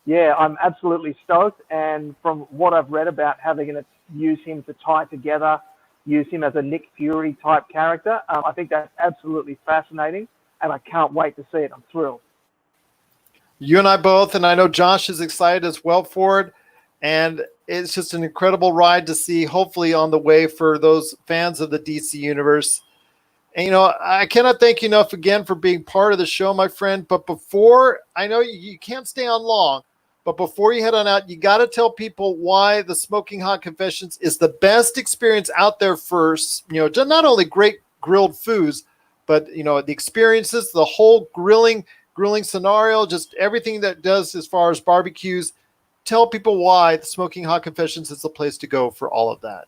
S4: yeah, I'm absolutely stoked. And from what I've read about how they're going to use him to tie together, use him as a Nick Fury type character, I think that's absolutely fascinating. And I can't wait to see it. I'm thrilled.
S1: You and I both, and I know Josh is excited as well for it. And it's just an incredible ride to see, hopefully on the way for those fans of the DC universe. And, you know, I cannot thank you enough again for being part of the show, my friend. But before, I know you can't stay on long, but before you head on out, you got to tell people why the Smoking Hot Confessions is the best experience out there for, you know, not only great grilled foods, but, you know, the experiences, the whole grilling scenario, just everything that does as far as barbecues. Tell people why the Smoking Hot Confessions is the place to go for all of that.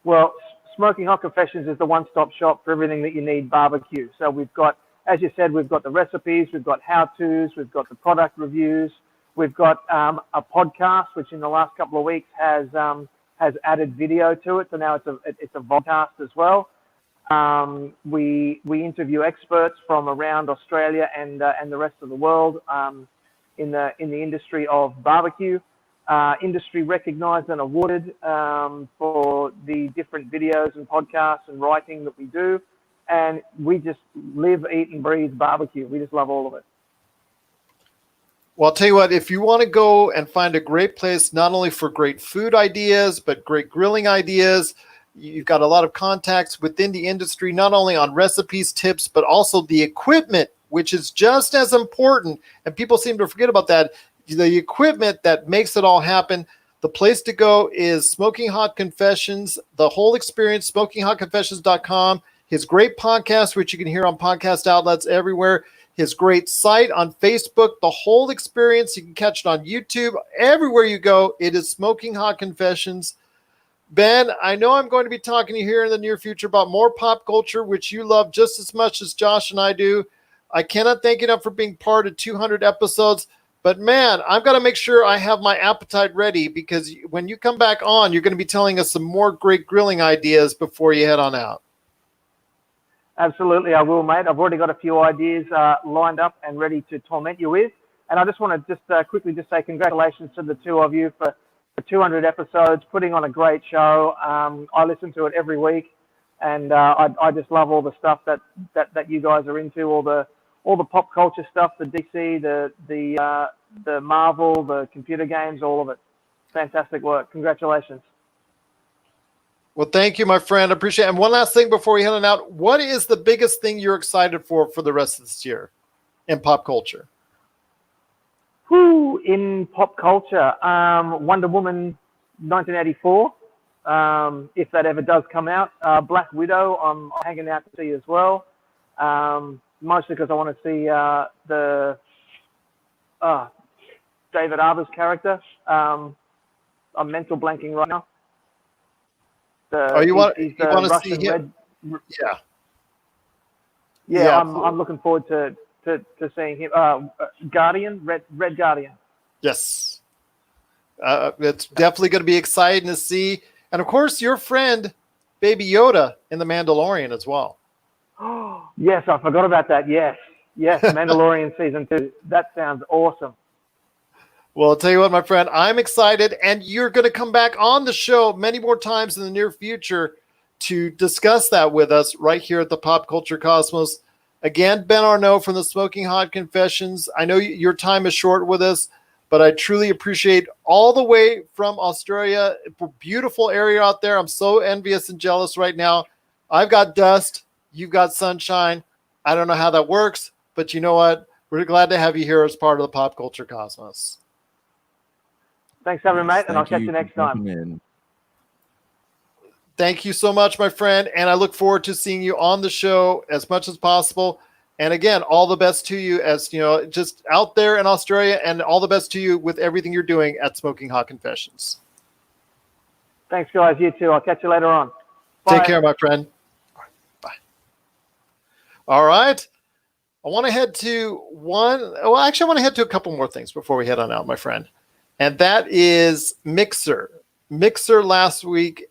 S4: Well, Smoking Hot Confessions is the one-stop shop for everything that you need barbecue. So we've got, as you said, we've got the recipes, we've got how-tos, we've got the product reviews, we've got a podcast, which in the last couple of weeks has added video to it. So now it's a podcast as well. We interview experts from around Australia and the rest of the world in the industry of barbecue. Industry recognized and awarded for the different videos and podcasts and writing that we do. And we just live, eat, and breathe barbecue. We just love all of it.
S1: Well, I'll tell you what, if you want to go and find a great place, not only for great food ideas, but great grilling ideas, you've got a lot of contacts within the industry, not only on recipes, tips, but also the equipment, which is just as important. And people seem to forget about that. The equipment that makes it all happen. The place to go is Smoking Hot Confessions, the whole experience, SmokingHotConfessions.com. His great podcast, which you can hear on podcast outlets everywhere. His great site on Facebook, the whole experience. You can catch it on YouTube. Everywhere you go, it is Smoking Hot Confessions. Ben, I know I'm going to be talking to you here in the near future about more pop culture, which you love just as much as Josh and I do. I cannot thank you enough for being part of 200 episodes. But, man, I've got to make sure I have my appetite ready because when you come back on, you're going to be telling us some more great grilling ideas before you head on out.
S4: Absolutely, I will, mate. I've already got a few ideas lined up and ready to torment you with. And I just want to just quickly say congratulations to the two of you for 200 episodes, putting on a great show. I listen to it every week, and I just love all the stuff that you guys are into, all the pop culture stuff, the DC, the Marvel, the computer games, all of it. Fantastic work. Congratulations.
S1: Well, thank you, my friend. I appreciate it. And one last thing before we head on out. What is the biggest thing you're excited for the rest of this year in pop culture?
S4: In pop culture, Wonder Woman 1984, if that ever does come out. Black Widow, I'm hanging out to see as well. Mostly because I want to see David Harbour's character. I'm mental blanking right now.
S1: You want to see him?
S4: Yeah. I'm looking forward to seeing him. Guardian, Red Guardian.
S1: Yes. It's definitely going to be exciting to see. And, of course, your friend, Baby Yoda in The Mandalorian as well.
S4: Yes, I forgot about that. Yes, Mandalorian Season 2. That sounds awesome.
S1: Well, I'll tell you what, my friend, I'm excited, and you're going to come back on the show many more times in the near future to discuss that with us right here at the Pop Culture Cosmos. Again, Ben Arnault from the Smoking Hot Confessions. I know your time is short with us, but I truly appreciate all the way from Australia. Beautiful area out there. I'm so envious and jealous right now. I've got dust. You've got sunshine. I don't know how that works, but you know what? We're glad to have you here as part of the Pop Culture Cosmos.
S4: Thanks, everyone, mate, and I'll catch you next time.
S1: Thank you so much, my friend. And I look forward to seeing you on the show as much as possible. And again, all the best to you as, just out there in Australia, and all the best to you with everything you're doing at Smoking Hot Confessions.
S4: Thanks, guys. You too. I'll catch you later on. Bye.
S1: Take care, my friend. Bye. All right. I want to head to I want to head to a couple more things before we head on out, my friend. And that is Mixer. Mixer last week.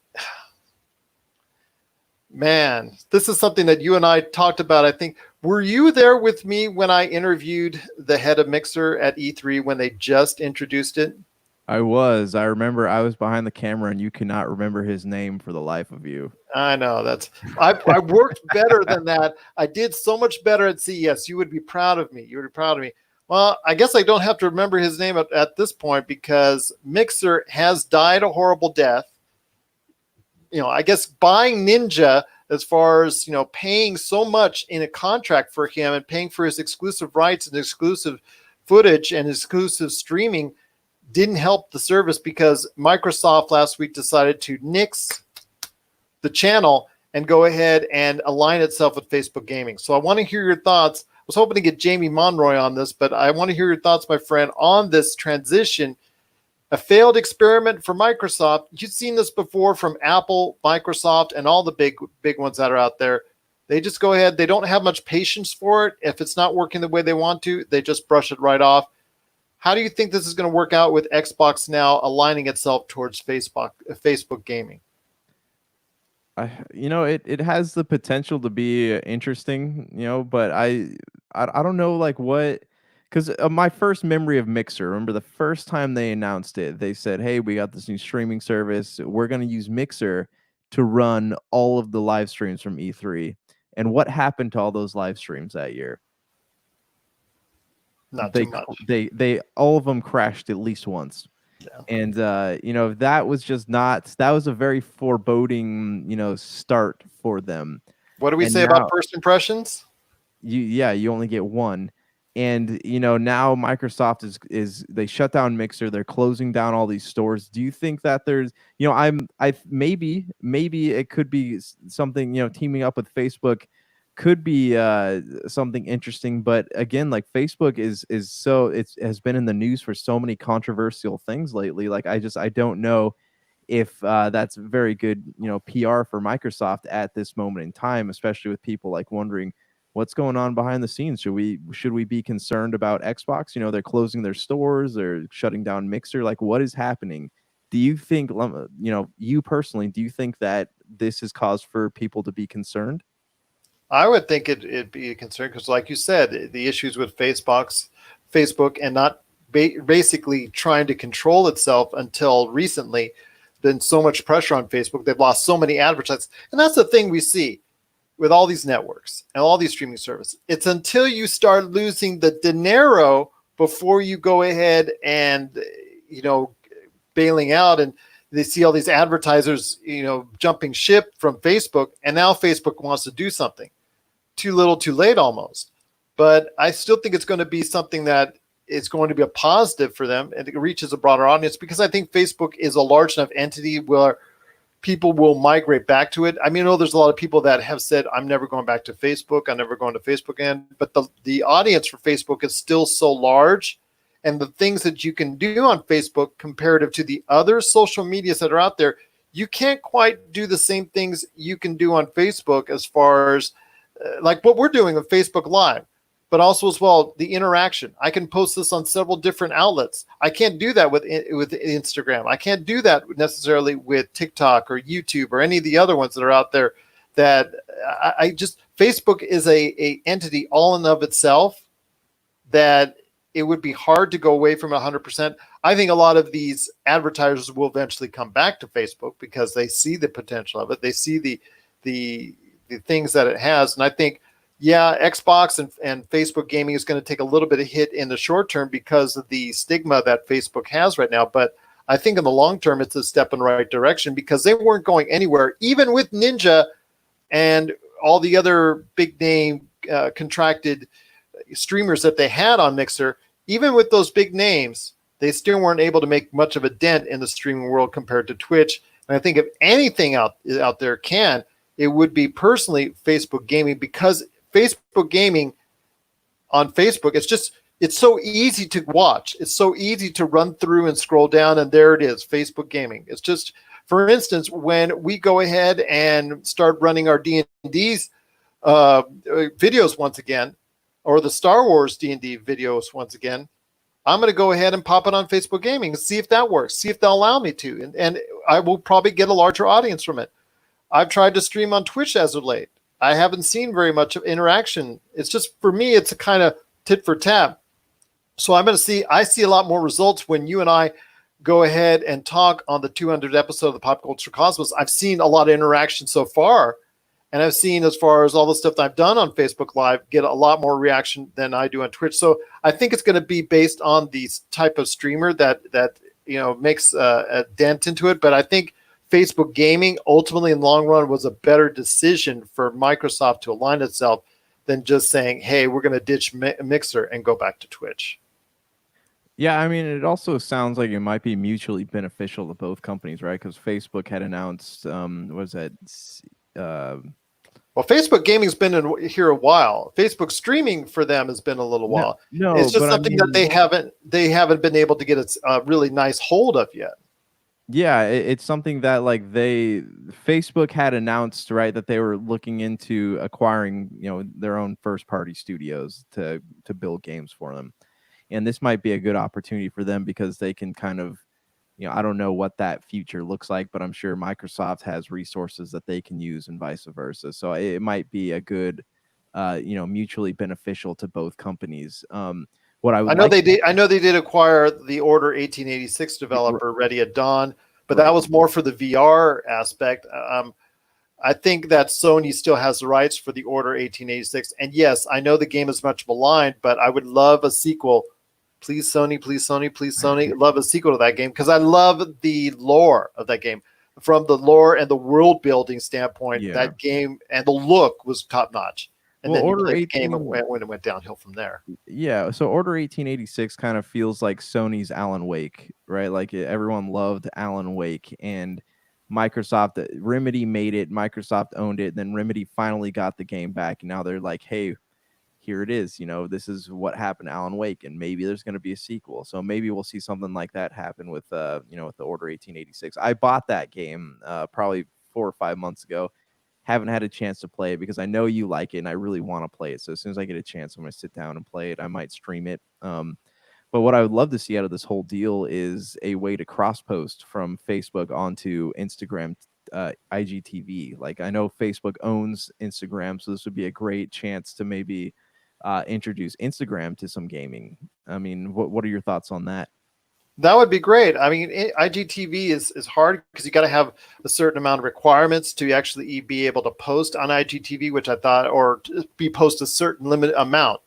S1: Man, this is something that you and I talked about. I think, were you there with me when I interviewed the head of Mixer at E3 when they just introduced it?
S2: I remember I was behind the camera and you cannot remember his name for the life of you.
S1: I know I worked better than that. I did so much better at CES. You would be proud of me. Well, I guess I don't have to remember his name at this point because Mixer has died a horrible death. I guess buying Ninja, as far as, paying so much in a contract for him and paying for his exclusive rights and exclusive footage and exclusive streaming didn't help the service, because Microsoft last week decided to nix the channel and go ahead and align itself with Facebook Gaming. So I want to hear your thoughts. I was hoping to get Jamie Monroy on this, but I want to hear your thoughts, my friend, on this transition. A failed experiment for Microsoft. You've seen this before from Apple, Microsoft, and all the big ones that are out there. They just go ahead. They don't have much patience for it. If it's not working the way they want to, they just brush it right off. How do you think this is going to work out with Xbox now aligning itself towards Facebook Gaming?
S2: It has the potential to be interesting, but I don't know what. Because my first memory of Mixer, remember the first time they announced it, they said, hey, we got this new streaming service. We're going to use Mixer to run all of the live streams from E3. And what happened to all those live streams that year?
S1: Not too much.
S2: They all of them crashed at least once. Yeah. And, that was that was a very foreboding, start for them.
S1: What do we say about first impressions?
S2: You only get one. And now Microsoft is they shut down Mixer. They're closing down all these stores. Do you think that there's maybe it could be something, teaming up with Facebook could be something interesting. But again, like Facebook has been in the news for so many controversial things lately. Like I don't know if that's very good PR for Microsoft at this moment in time, especially with people like wondering what's going on behind the scenes. Should we be concerned about Xbox? They're closing their stores, they're shutting down Mixer. Like, what is happening? Do you think, you personally, do you think that this is cause for people to be concerned?
S1: I would think it'd be a concern because, like you said, the issues with Facebook and not basically trying to control itself until recently, been so much pressure on Facebook. They've lost so many advertisers. And that's the thing we see with all these networks and all these streaming services. It's until you start losing the dinero before you go ahead and, bailing out, and they see all these advertisers, jumping ship from Facebook, and now Facebook wants to do something. Too little, too late almost. But I still think it's going to be something that is going to be a positive for them, and it reaches a broader audience, because I think Facebook is a large enough entity where people will migrate back to it. I mean, I know there's a lot of people that have said, I'm never going back to Facebook. I'm never going to Facebook again. But the audience for Facebook is still so large. And the things that you can do on Facebook comparative to the other social medias that are out there, you can't quite do the same things you can do on Facebook as far as like what we're doing on Facebook Live. But also as well, the interaction. I can post this on several different outlets. I can't do that with Instagram. I can't do that necessarily with TikTok or YouTube or any of the other ones that are out there. That Facebook is a entity all in of itself that it would be hard to go away from 100%. I think a lot of these advertisers will eventually come back to Facebook because they see the potential of it. They see the things that it has, and I think. Yeah, Xbox and Facebook Gaming is going to take a little bit of hit in the short term because of the stigma that Facebook has right now. But I think in the long term, it's a step in the right direction because they weren't going anywhere, even with Ninja and all the other big name contracted streamers that they had on Mixer. Even with those big names, they still weren't able to make much of a dent in the streaming world compared to Twitch. And I think if anything out there can, it would be personally Facebook gaming, because Facebook gaming on Facebook, it's so easy to watch. It's so easy to run through and scroll down, and there it is, Facebook gaming. It's just, for instance, when we go ahead and start running our D&D's videos once again, or the Star Wars D&D videos once again, I'm going to go ahead and pop it on Facebook Gaming and see if that works, see if they'll allow me to. And I will probably get a larger audience from it. I've tried to stream on Twitch as of late. I haven't seen very much of interaction. It's just, for me, it's a kind of tit for tat. So I see a lot more results when you and I go ahead and talk on the 200th episode of the Pop Culture Cosmos. I've seen a lot of interaction so far. And I've seen, as far as all the stuff that I've done on Facebook Live, get a lot more reaction than I do on Twitch. So I think it's going to be based on the type of streamer that makes a dent into it. But I think Facebook Gaming ultimately, in the long run, was a better decision for Microsoft to align itself than just saying, hey, we're going to ditch Mixer and go back to Twitch.
S2: Yeah, I mean, it also sounds like it might be mutually beneficial to both companies, right? Because Facebook had announced,
S1: Well, Facebook Gaming's been here a while. Facebook streaming for them has been a little while.
S2: No,
S1: it's just something that they haven't been able to get a really nice hold of yet.
S2: Yeah, it's something that Facebook had announced, right, that they were looking into acquiring, their own first party studios to build games for them. And this might be a good opportunity for them because they can kind of, I don't know what that future looks like, but I'm sure Microsoft has resources that they can use and vice versa. So it might be a good, mutually beneficial to both companies. What I know
S1: they did acquire the Order 1886 developer Ready at Dawn, but that was more for the VR aspect. I think that Sony still has the rights for the Order 1886. And yes, I know the game is much maligned, but I would love a sequel. Please, Sony, please, Sony, please, Sony. Love a sequel to that game because I love the lore of that game. From the lore and the world building standpoint, that game and the look was top notch. And then
S2: Order
S1: the game when it went downhill from there.
S2: Yeah, so Order 1886 kind of feels like Sony's Alan Wake, right? Like everyone loved Alan Wake, and Microsoft, Remedy made it, Microsoft owned it, then Remedy finally got the game back, and now they're like, hey, here it is, this is what happened to Alan Wake, and maybe there's going to be a sequel. So maybe we'll see something like that happen with, with the Order 1886. I bought that game probably 4 or 5 months ago. Haven't had a chance to play it because I know you like it and I really want to play it. So as soon as I get a chance, I'm going to sit down and play it. I might stream it. But what I would love to see out of this whole deal is a way to cross-post from Facebook onto Instagram, IGTV. Like I know Facebook owns Instagram, so this would be a great chance to maybe introduce Instagram to some gaming. I mean, what are your thoughts on that?
S1: That would be great. I mean, IGTV is hard because you got to have a certain amount of requirements to actually be able to post on IGTV, which I thought, or be post a certain limit amount.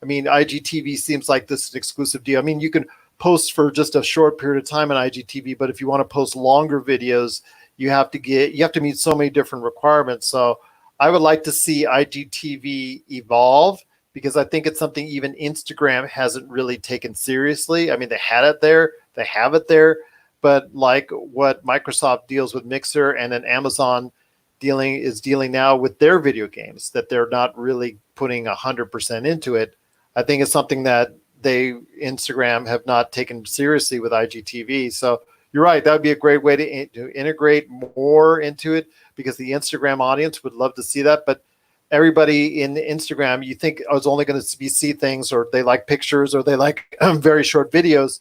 S1: I mean, IGTV seems like this is an exclusive deal. I mean, you can post for just a short period of time on IGTV, but if you want to post longer videos, you have to meet so many different requirements. So I would like to see IGTV evolve, because I think it's something even Instagram hasn't really taken seriously. I mean, they had it there, they have it there, but like what Microsoft deals with Mixer and then Amazon is dealing now with their video games, that they're not really putting 100% into it. I think it's something that Instagram have not taken seriously with IGTV. So you're right, that would be a great way to integrate more into it, because the Instagram audience would love to see that. But everybody in Instagram, you think is only going to see things, or they like pictures, or they like very short videos.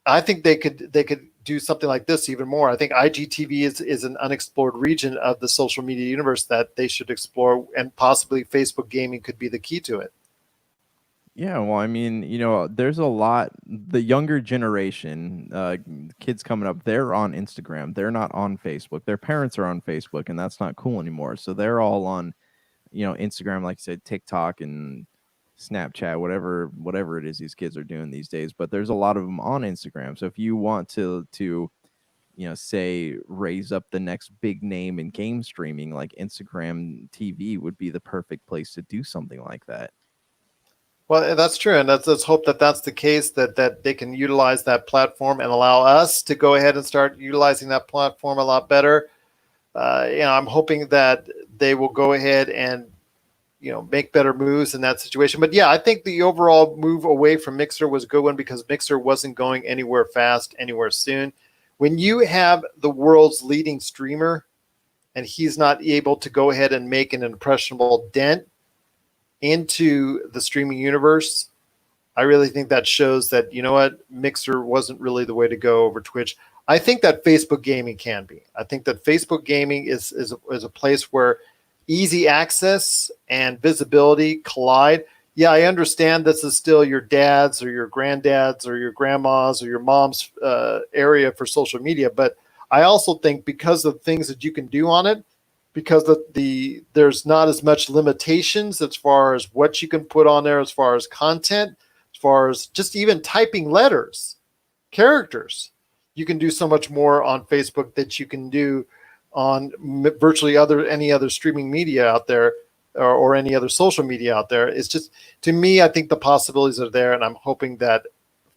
S1: I think they could do something like this even more. I think IGTV is an unexplored region of the social media universe that they should explore, and possibly Facebook gaming could be the key to it.
S2: Yeah, well, I mean, there's a lot. The younger generation, kids coming up, they're on Instagram. They're not on Facebook. Their parents are on Facebook, and that's not cool anymore. So they're all on Instagram, like you said, TikTok and Snapchat, whatever it is these kids are doing these days. But there's a lot of them on Instagram. So if you want to say raise up the next big name in game streaming, like Instagram TV would be the perfect place to do something like that.
S1: Well, that's true, and let's hope that that's the case. That they can utilize that platform and allow us to go ahead and start utilizing that platform a lot better. I'm hoping that they will go ahead and make better moves in that situation. But yeah, I think the overall move away from Mixer was a good one because Mixer wasn't going anywhere fast, anywhere soon. When you have the world's leading streamer and he's not able to go ahead and make an impressionable dent into the streaming universe, I really think that shows that, Mixer wasn't really the way to go over Twitch. I think that Facebook gaming can be. I think that Facebook gaming is a place where easy access and visibility collide. Yeah, I understand this is still your dad's or your granddad's or your grandma's or your mom's area for social media, but I also think because of things that you can do on it, because there's not as much limitations as far as what you can put on there, as far as content, as far as just even typing letters, characters. You can do so much more on Facebook that you can do on virtually any other streaming media out there or any other social media out there. It's just, to me, I think the possibilities are there, and I'm hoping that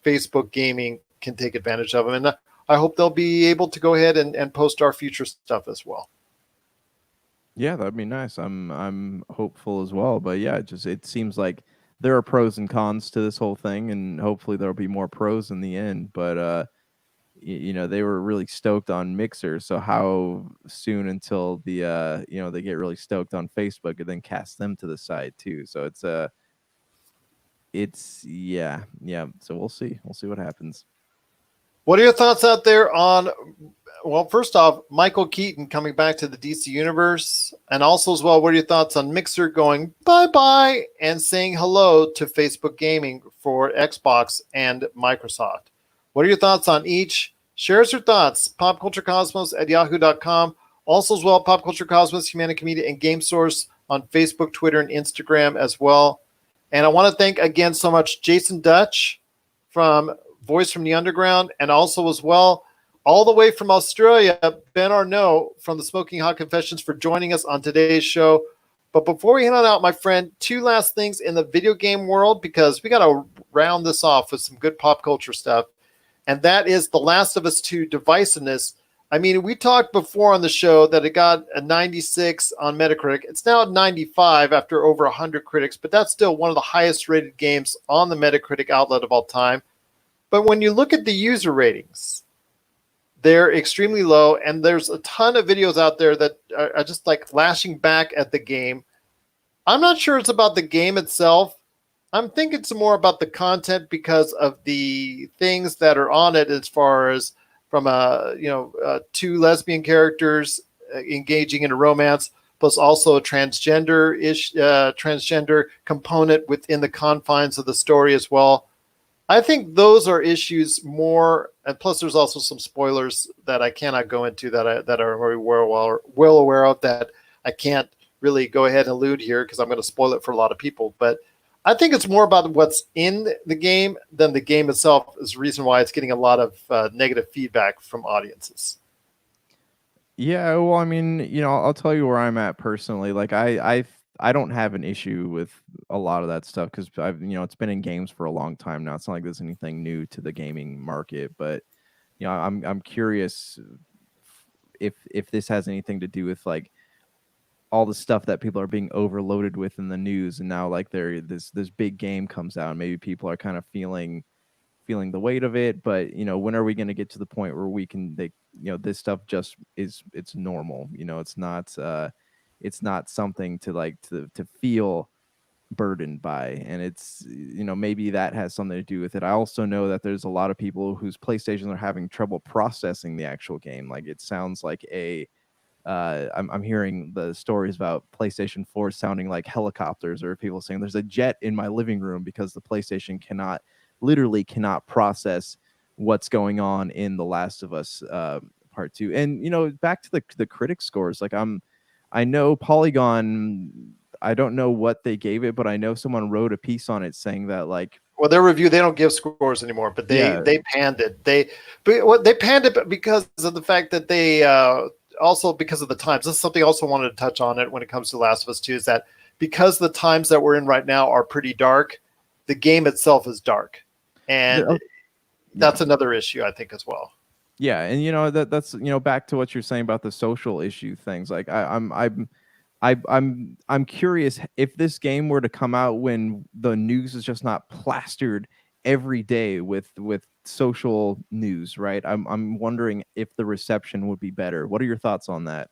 S1: Facebook gaming can take advantage of them. And I hope they'll be able to go ahead and post our future stuff as well.
S2: Yeah, that'd be nice. I'm hopeful as well. But yeah, it seems like there are pros and cons to this whole thing, and hopefully there'll be more pros in the end. But they were really stoked on Mixer. So how soon until the they get really stoked on Facebook and then cast them to the side too? So it's yeah. So we'll see what happens.
S1: What are your thoughts out there on? Well, first off, Michael Keaton coming back to the DC universe, and also as well, what are your thoughts on Mixer going bye-bye and saying hello to Facebook gaming for Xbox and Microsoft? What are your thoughts on each? Share us your thoughts. PopCultureCosmos@yahoo.com. Also as well, Pop Culture Cosmos, Humanic Media, and Game Source on Facebook, Twitter, and Instagram as well. And I want to thank again so much Jason Dutch from Voice from the Underground, and also as well, all the way from Australia, Ben Arnault from the Smoking Hot Confessions for joining us on today's show. But before we head on out, my friend, two last things in the video game world, because we got to round this off with some good pop culture stuff. And that is The Last of Us 2 divisiveness. I mean, we talked before on the show that it got a 96 on Metacritic. It's now at 95 after over 100 critics, but that's still one of the highest rated games on the Metacritic outlet of all time. But when you look at the user ratings, they're extremely low, and there's a ton of videos out there that are just like lashing back at the game. I'm not sure it's about the game itself. I'm thinking it's more about the content because of the things that are on it, as far as from two lesbian characters engaging in a romance, plus also a transgender component within the confines of the story as well. I think those are issues more, and plus there's also some spoilers that I cannot go into that are very well aware of, that I can't really go ahead and allude here because I'm going to spoil it for a lot of people. But I think it's more about what's in the game than the game itself is the reason why it's getting a lot of negative feedback from audiences.
S2: Yeah, well, I mean, I'll tell you where I'm at personally. Like, I don't have an issue with a lot of that stuff because it's been in games for a long time now. It's not like there's anything new to the gaming market, but I'm curious if this has anything to do with like all the stuff that people are being overloaded with in the news, and now like this big game comes out, and maybe people are kind of feeling the weight of it. But when are we going to get to the point where this stuff just it's normal? It's not something to feel burdened by, and it's maybe that has something to do with it. I also know that there's a lot of people whose PlayStations are having trouble processing the actual game. Like, it sounds like I'm hearing the stories about PlayStation 4 sounding like helicopters, or people saying there's a jet in my living room because the PlayStation literally cannot process what's going on in The Last of Us Part 2. And back to the critic scores, like I know Polygon, I don't know what they gave it, but I know someone wrote a piece on it saying that, like,
S1: well, their review, they don't give scores anymore, but they panned it. They panned it because of the fact that they also because of the times. This is something I also wanted to touch on it when it comes to Last of Us 2, is that because the times that we're in right now are pretty dark, the game itself is dark, and
S2: Yeah.
S1: that's another issue I think as well.
S2: Yeah, and that's back to what you're saying about the social issue things. Like I'm curious if this game were to come out when the news is just not plastered every day with social news, right? I'm wondering if the reception would be better. What are your thoughts on that?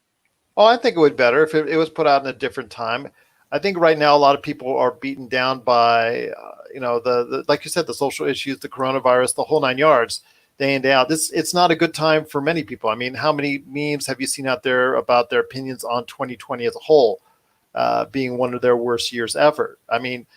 S1: Oh, I think it would be better if it was put out in a different time. I think right now a lot of people are beaten down by, the like you said, the social issues, the coronavirus, the whole 9 yards, day in day out. It's not a good time for many people. I mean, how many memes have you seen out there about their opinions on 2020 as a whole, being one of their worst years ever? I mean,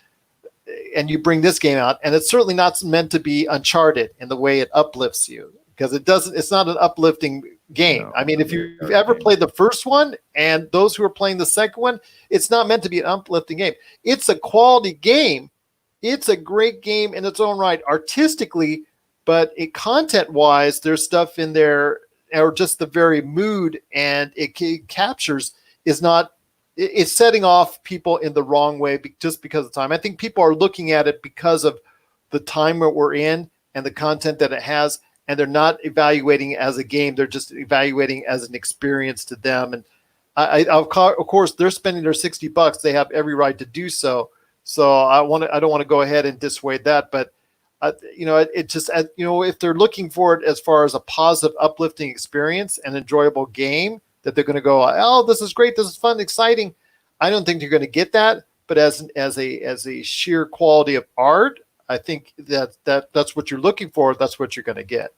S1: and you bring this game out, and it's certainly not meant to be Uncharted in the way it uplifts you, because it's not an uplifting game.
S2: No,
S1: I mean, if you've ever played the first one and those who are playing the second one, it's not meant to be an uplifting game. It's a quality game. It's a great game in its own right, artistically, but content-wise, there's stuff in there, or just the very mood and it captures is not. It's setting off people in the wrong way just because of time. I think people are looking at it because of the time that we're in and the content that it has, and they're not evaluating as a game. They're just evaluating as an experience to them. And of course, they're spending their $60. They have every right to do so. So I don't want to go ahead and dissuade that, but if they're looking for it as far as a positive, uplifting experience and enjoyable game, that they're going to go, oh, this is great, this is fun, exciting. I don't think you're going to get that. But as a sheer quality of art, I think that's what you're looking for. That's what you're going to get.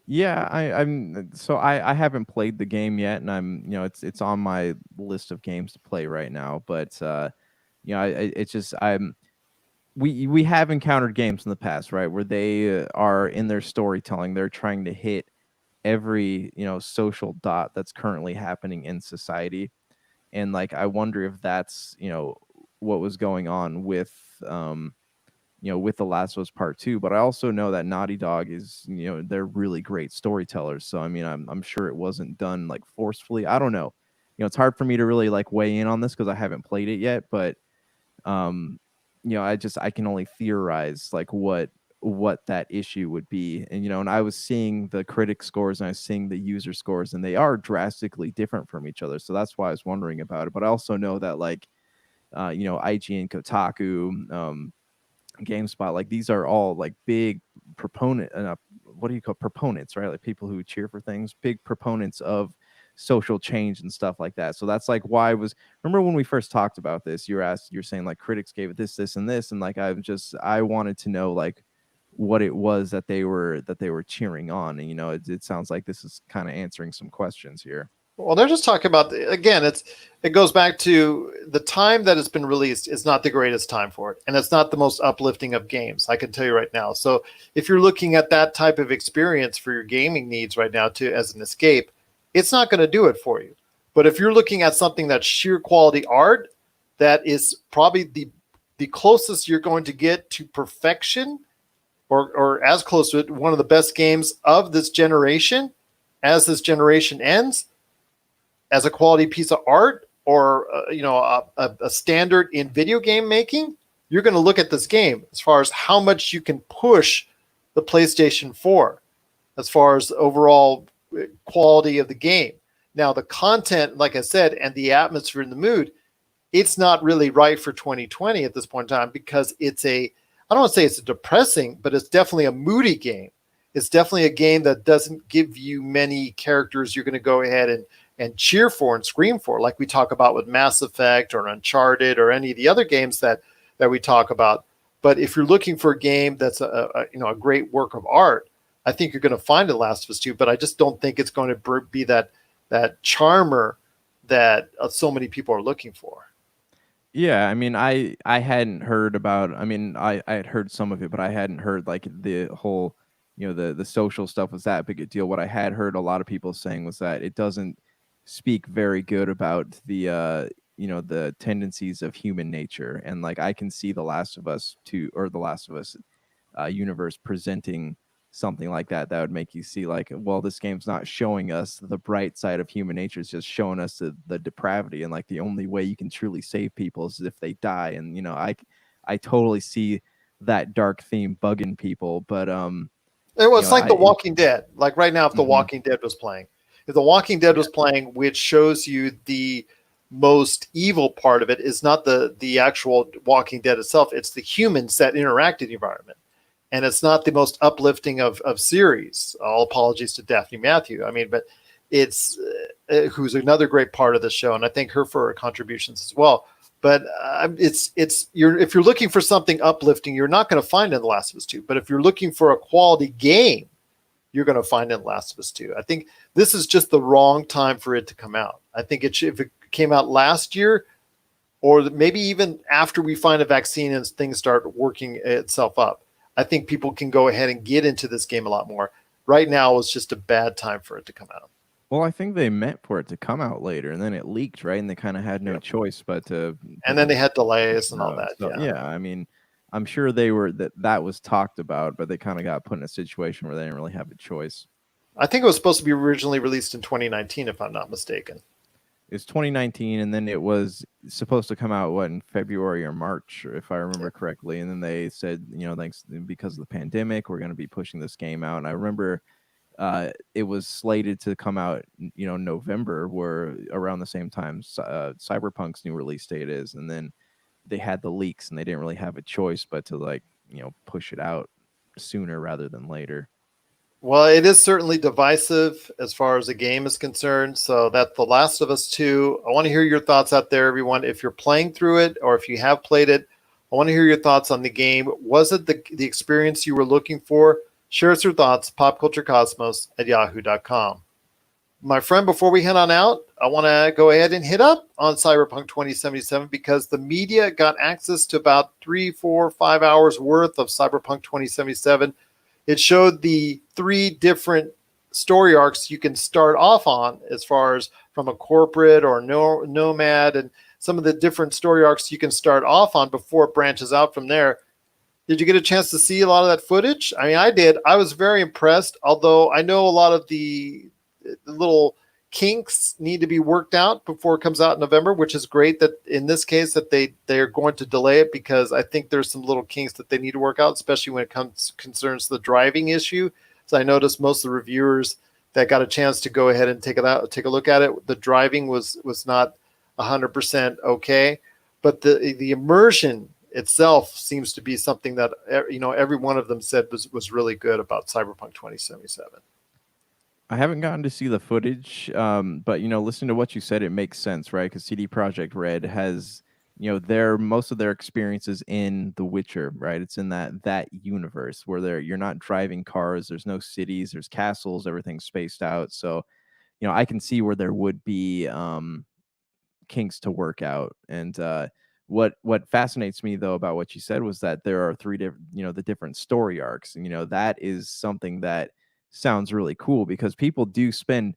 S2: Yeah, I haven't played the game yet, and it's on my list of games to play right now. But we have encountered games in the past, right, where they are in their storytelling, they're trying to hit every social dot that's currently happening in society, and like I wonder if that's what was going on with with The Last of Us Part 2. But I also know that Naughty Dog is they're really great storytellers, so I mean I'm sure it wasn't done like forcefully. I don't know, it's hard for me to really like weigh in on this because I haven't played it yet, but I can only theorize like what that issue would be. And I was seeing the critic scores and I was seeing the user scores, and they are drastically different from each other, so that's why I was wondering about it. But I also know that like IGN, Kotaku, GameSpot, like these are all like big proponents, right? Like people who cheer for things, big proponents of social change and stuff like that. So that's like why remember when we first talked about this, you're saying like critics gave it this and this, and like I wanted to know like what it was that they were cheering on. And it sounds like this is kind of answering some questions here.
S1: Well, they're just talking about, again, it goes back to the time that it's been released is not the greatest time for it, and it's not the most uplifting of games, I can tell you right now. So if you're looking at that type of experience for your gaming needs right now as an escape, it's not going to do it for you. But if you're looking at something that's sheer quality art, that is probably the closest you're going to get to perfection, or as close to it, one of the best games of this generation, as this generation ends, as a quality piece of art, or a standard in video game making, you're going to look at this game as far as how much you can push the PlayStation 4, as far as overall quality of the game. Now, the content, like I said, and the atmosphere and the mood, it's not really right for 2020 at this point in time, because I don't want to say it's a depressing, but it's definitely a moody game. It's definitely a game that doesn't give you many characters you're going to go ahead and cheer for and scream for, like we talk about with Mass Effect or Uncharted or any of the other games that we talk about. But if you're looking for a game that's a great work of art, I think you're going to find The Last of Us 2. But I just don't think it's going to be that charmer that so many people are looking for.
S2: Yeah, I mean, I hadn't heard about. I mean, I had heard some of it, but I hadn't heard like the whole, the social stuff was that big a deal. What I had heard a lot of people saying was that it doesn't speak very good about the tendencies of human nature, and like I can see The Last of Us 2 or The Last of Us universe presenting something like that would make you see like, well, this game's not showing us the bright side of human nature, it's just showing us the depravity, and like the only way you can truly save people is if they die. And I totally see that dark theme bugging people. But
S1: It was
S2: know,
S1: like The Walking Dead. Like right now, if The
S2: Mhm.
S1: Walking Dead was playing, if The Walking Dead was playing, which shows you the most evil part of it is not the actual Walking Dead itself; it's the humans that interact in the environment, and it's not the most uplifting of series. All apologies to Daphne Matthew. I mean, but it's who's another great part of the show, and I thank her for her contributions as well. But it's you're if you're looking for something uplifting, you're not going to find it in The Last of Us 2. But if you're looking for a quality game, you're going to find it in Last of Us 2. I think this is just the wrong time for it to come out. I think if it came out last year, or maybe even after we find a vaccine and things start working itself up, I think people can go ahead and get into this game a lot more. Right now, it's just a bad time for it to come out.
S2: Well, I think they meant for it to come out later, and then it leaked, right? And they kind of had no choice but to.
S1: And then they had delays and all that.
S2: So,
S1: yeah.
S2: I mean, I'm sure they were that was talked about, but they kind of got put in a situation where they didn't really have a choice.
S1: I think it was supposed to be originally released in 2019, if I'm not mistaken.
S2: It's 2019, and then it was supposed to come out in February or March, if I remember correctly. And then they said, thanks because of the pandemic, we're going to be pushing this game out. And I remember it was slated to come out, November, where around the same time Cyberpunk's new release date is, and then they had the leaks, and they didn't really have a choice but to push it out sooner rather than later.
S1: Well, it is certainly divisive as far as the game is concerned. So that's The Last of Us 2. I want to hear your thoughts out there, everyone. If you're playing through it or if you have played it, I want to hear your thoughts on the game. Was it the experience you were looking for? Share us your thoughts, popculturecosmos@yahoo.com. My friend, before we head on out, I want to go ahead and hit up on Cyberpunk 2077 because the media got access to about 3, 4, 5 hours worth of Cyberpunk 2077. It showed the 3 different story arcs you can start off on as far as from a corporate or nomad and some of the different story arcs you can start off on before it branches out from there. Did you get a chance to see a lot of that footage? I mean, I did. I was very impressed, although I know a lot of the little kinks need to be worked out before it comes out in November, which is great that in this case that they're going to delay it because I think there's some little kinks that they need to work out, especially when it concerns the driving issue. So I noticed most of the reviewers that got a chance to go ahead and take a look at it. The driving was not 100% okay, but the immersion itself seems to be something that every one of them said was really good about Cyberpunk 2077.
S2: I haven't gotten to see the footage, but listening to what you said, it makes sense, right? Because CD Projekt Red has, most of their experiences in The Witcher, right? It's in that universe where you're not driving cars, there's no cities, there's castles, everything's spaced out. So, I can see where there would be kinks to work out. And what fascinates me though about what you said was that there are 3 different, the different story arcs, and that is something that sounds really cool because people do spend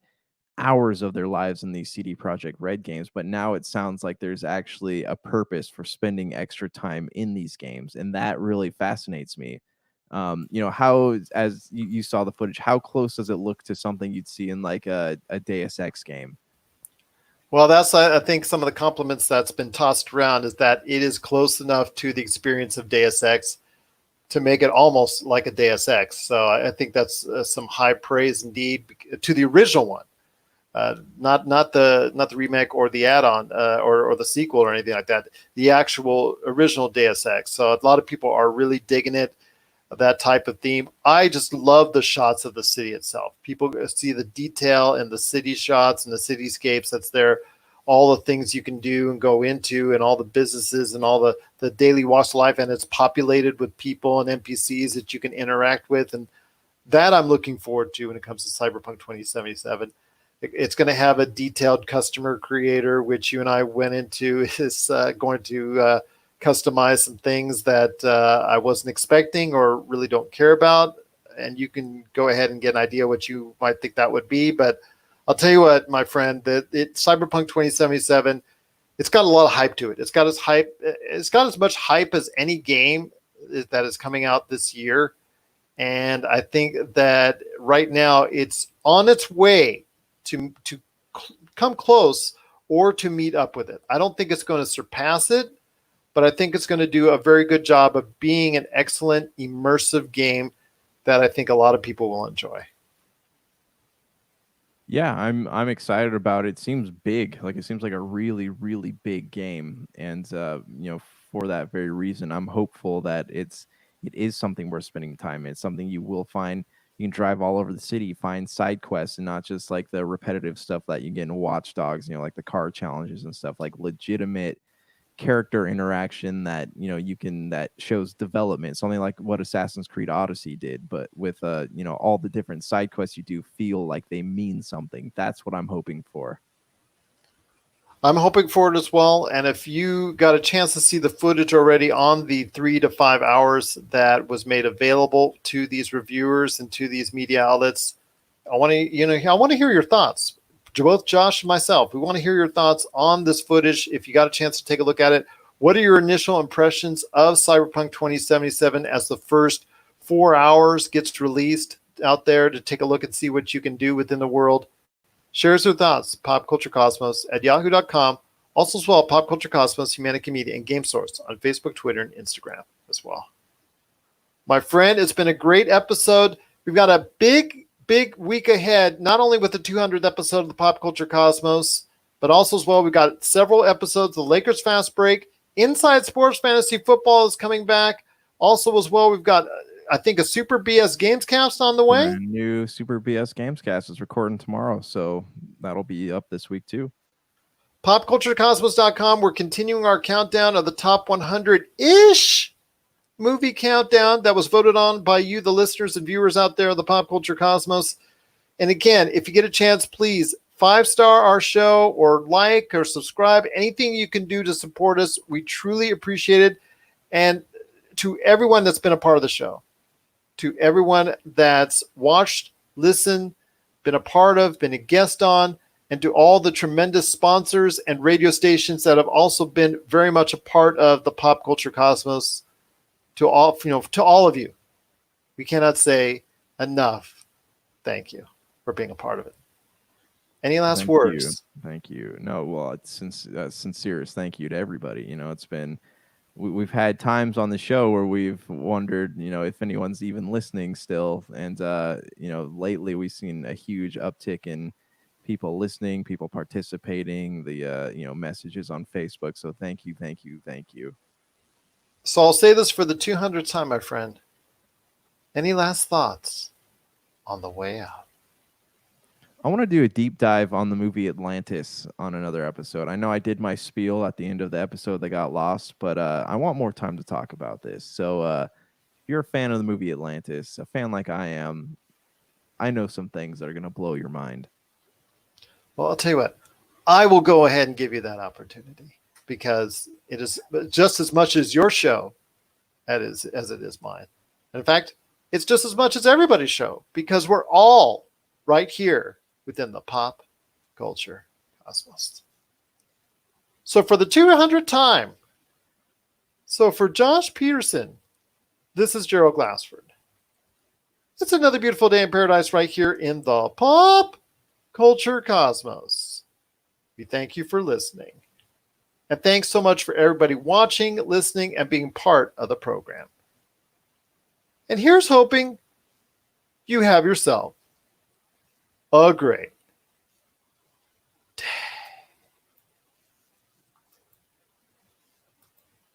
S2: hours of their lives in these CD Projekt Red games, but now it sounds like there's actually a purpose for spending extra time in these games, and that really fascinates me. How, as you saw the footage, how close does it look to something you'd see in like a Deus Ex game?
S1: Well, that's, I think, some of the compliments that's been tossed around is that it is close enough to the experience of Deus Ex to make it almost like a Deus Ex. So I think that's some high praise indeed to the original one, not the remake or the add-on or the sequel or anything like that. The actual original Deus Ex. So a lot of people are really digging it. That type of theme. I just love the shots of the city itself. People see the detail in the city shots and the cityscapes that's there, all the things you can do and go into and all the businesses and all the daily walks of life, and it's populated with people and NPCs that you can interact with, and that I'm looking forward to when it comes to Cyberpunk 2077. It's going to have a detailed customer creator, which you and I went into, is going to customize some things that I wasn't expecting or really don't care about. And you can go ahead and get an idea what you might think that would be. But I'll tell you what, my friend, that Cyberpunk 2077, it's got a lot of hype to it. It's got as much hype as any game that is coming out this year. And I think that right now it's on its way to come close or to meet up with it. I don't think it's going to surpass it, but I think it's going to do a very good job of being an excellent, immersive game that I think a lot of people will enjoy.
S2: Yeah, I'm excited about it. It seems big. Like it seems like a really, really big game. And for that very reason, I'm hopeful that it is something worth spending time in. It's something you will find. You can drive all over the city, find side quests, and not just like the repetitive stuff that you get in Watch Dogs, like the car challenges and stuff, like legitimate character interaction that that shows development, something like what Assassin's Creed Odyssey did, but with all the different side quests you do feel like they mean something. That's what I'm hoping for.
S1: I'm hoping for it as well. And if you got a chance to see the footage already on the 3 to 5 hours that was made available to these reviewers and to these media outlets, I want to hear your thoughts. Both Josh and myself, we want to hear your thoughts on this footage. If you got a chance to take a look at it, what are your initial impressions of Cyberpunk 2077 as the first 4 hours gets released out there to take a look and see what you can do within the world? Share your thoughts, popculturecosmos@yahoo.com. Also as well, Pop Culture Cosmos, Humanica Media, and Game Source on Facebook, Twitter, and Instagram as well. My friend, it's been a great episode. We've got a big week ahead, not only with the 200th episode of the Pop Culture Cosmos, but also as well, we've got several episodes of the Lakers Fast Break. Inside Sports Fantasy Football is coming back. Also as well, we've got, I think, a Super BS Gamescast on the way.
S2: Brand new Super BS Gamescast is recording tomorrow, so that'll be up this week too.
S1: PopCultureCosmos.com, we're continuing our countdown of the top 100-ish movie countdown that was voted on by you, the listeners and viewers out there of the Pop Culture Cosmos. And again, if you get a chance, please 5-star our show or like or subscribe. Anything you can do to support us, we truly appreciate it. And to everyone that's been a part of the show, to everyone that's watched, listened, been a part of, been a guest on, and to all the tremendous sponsors and radio stations that have also been very much a part of the Pop Culture Cosmos. To all of you, we cannot say enough thank you for being a part of it. Any last words?
S2: Thank you. No, well, it's sincerest thank you to everybody. It's been, we've had times on the show where we've wondered, if anyone's even listening still. And, lately we've seen a huge uptick in people listening, people participating, the, messages on Facebook. So thank you, thank you, thank you.
S1: So I'll say this for the 200th time, my friend. Any last thoughts on the way out?
S2: I want to do a deep dive on the movie Atlantis on another episode. I know I did my spiel at the end of the episode that got lost, but I want more time to talk about this. So if you're a fan of the movie Atlantis, a fan like I am, I know some things that are going to blow your mind.
S1: Well, I'll tell you what. I will go ahead and give you that opportunity, because it is just as much as your show as it is mine. And in fact, it's just as much as everybody's show, because we're all right here within the Pop Culture Cosmos. So for the 200th time, so for Josh Peterson, this is Gerald Glassford. It's another beautiful day in paradise right here in the Pop Culture Cosmos. We thank you for listening. And thanks so much for everybody watching, listening, and being part of the program. And here's hoping you have yourself a great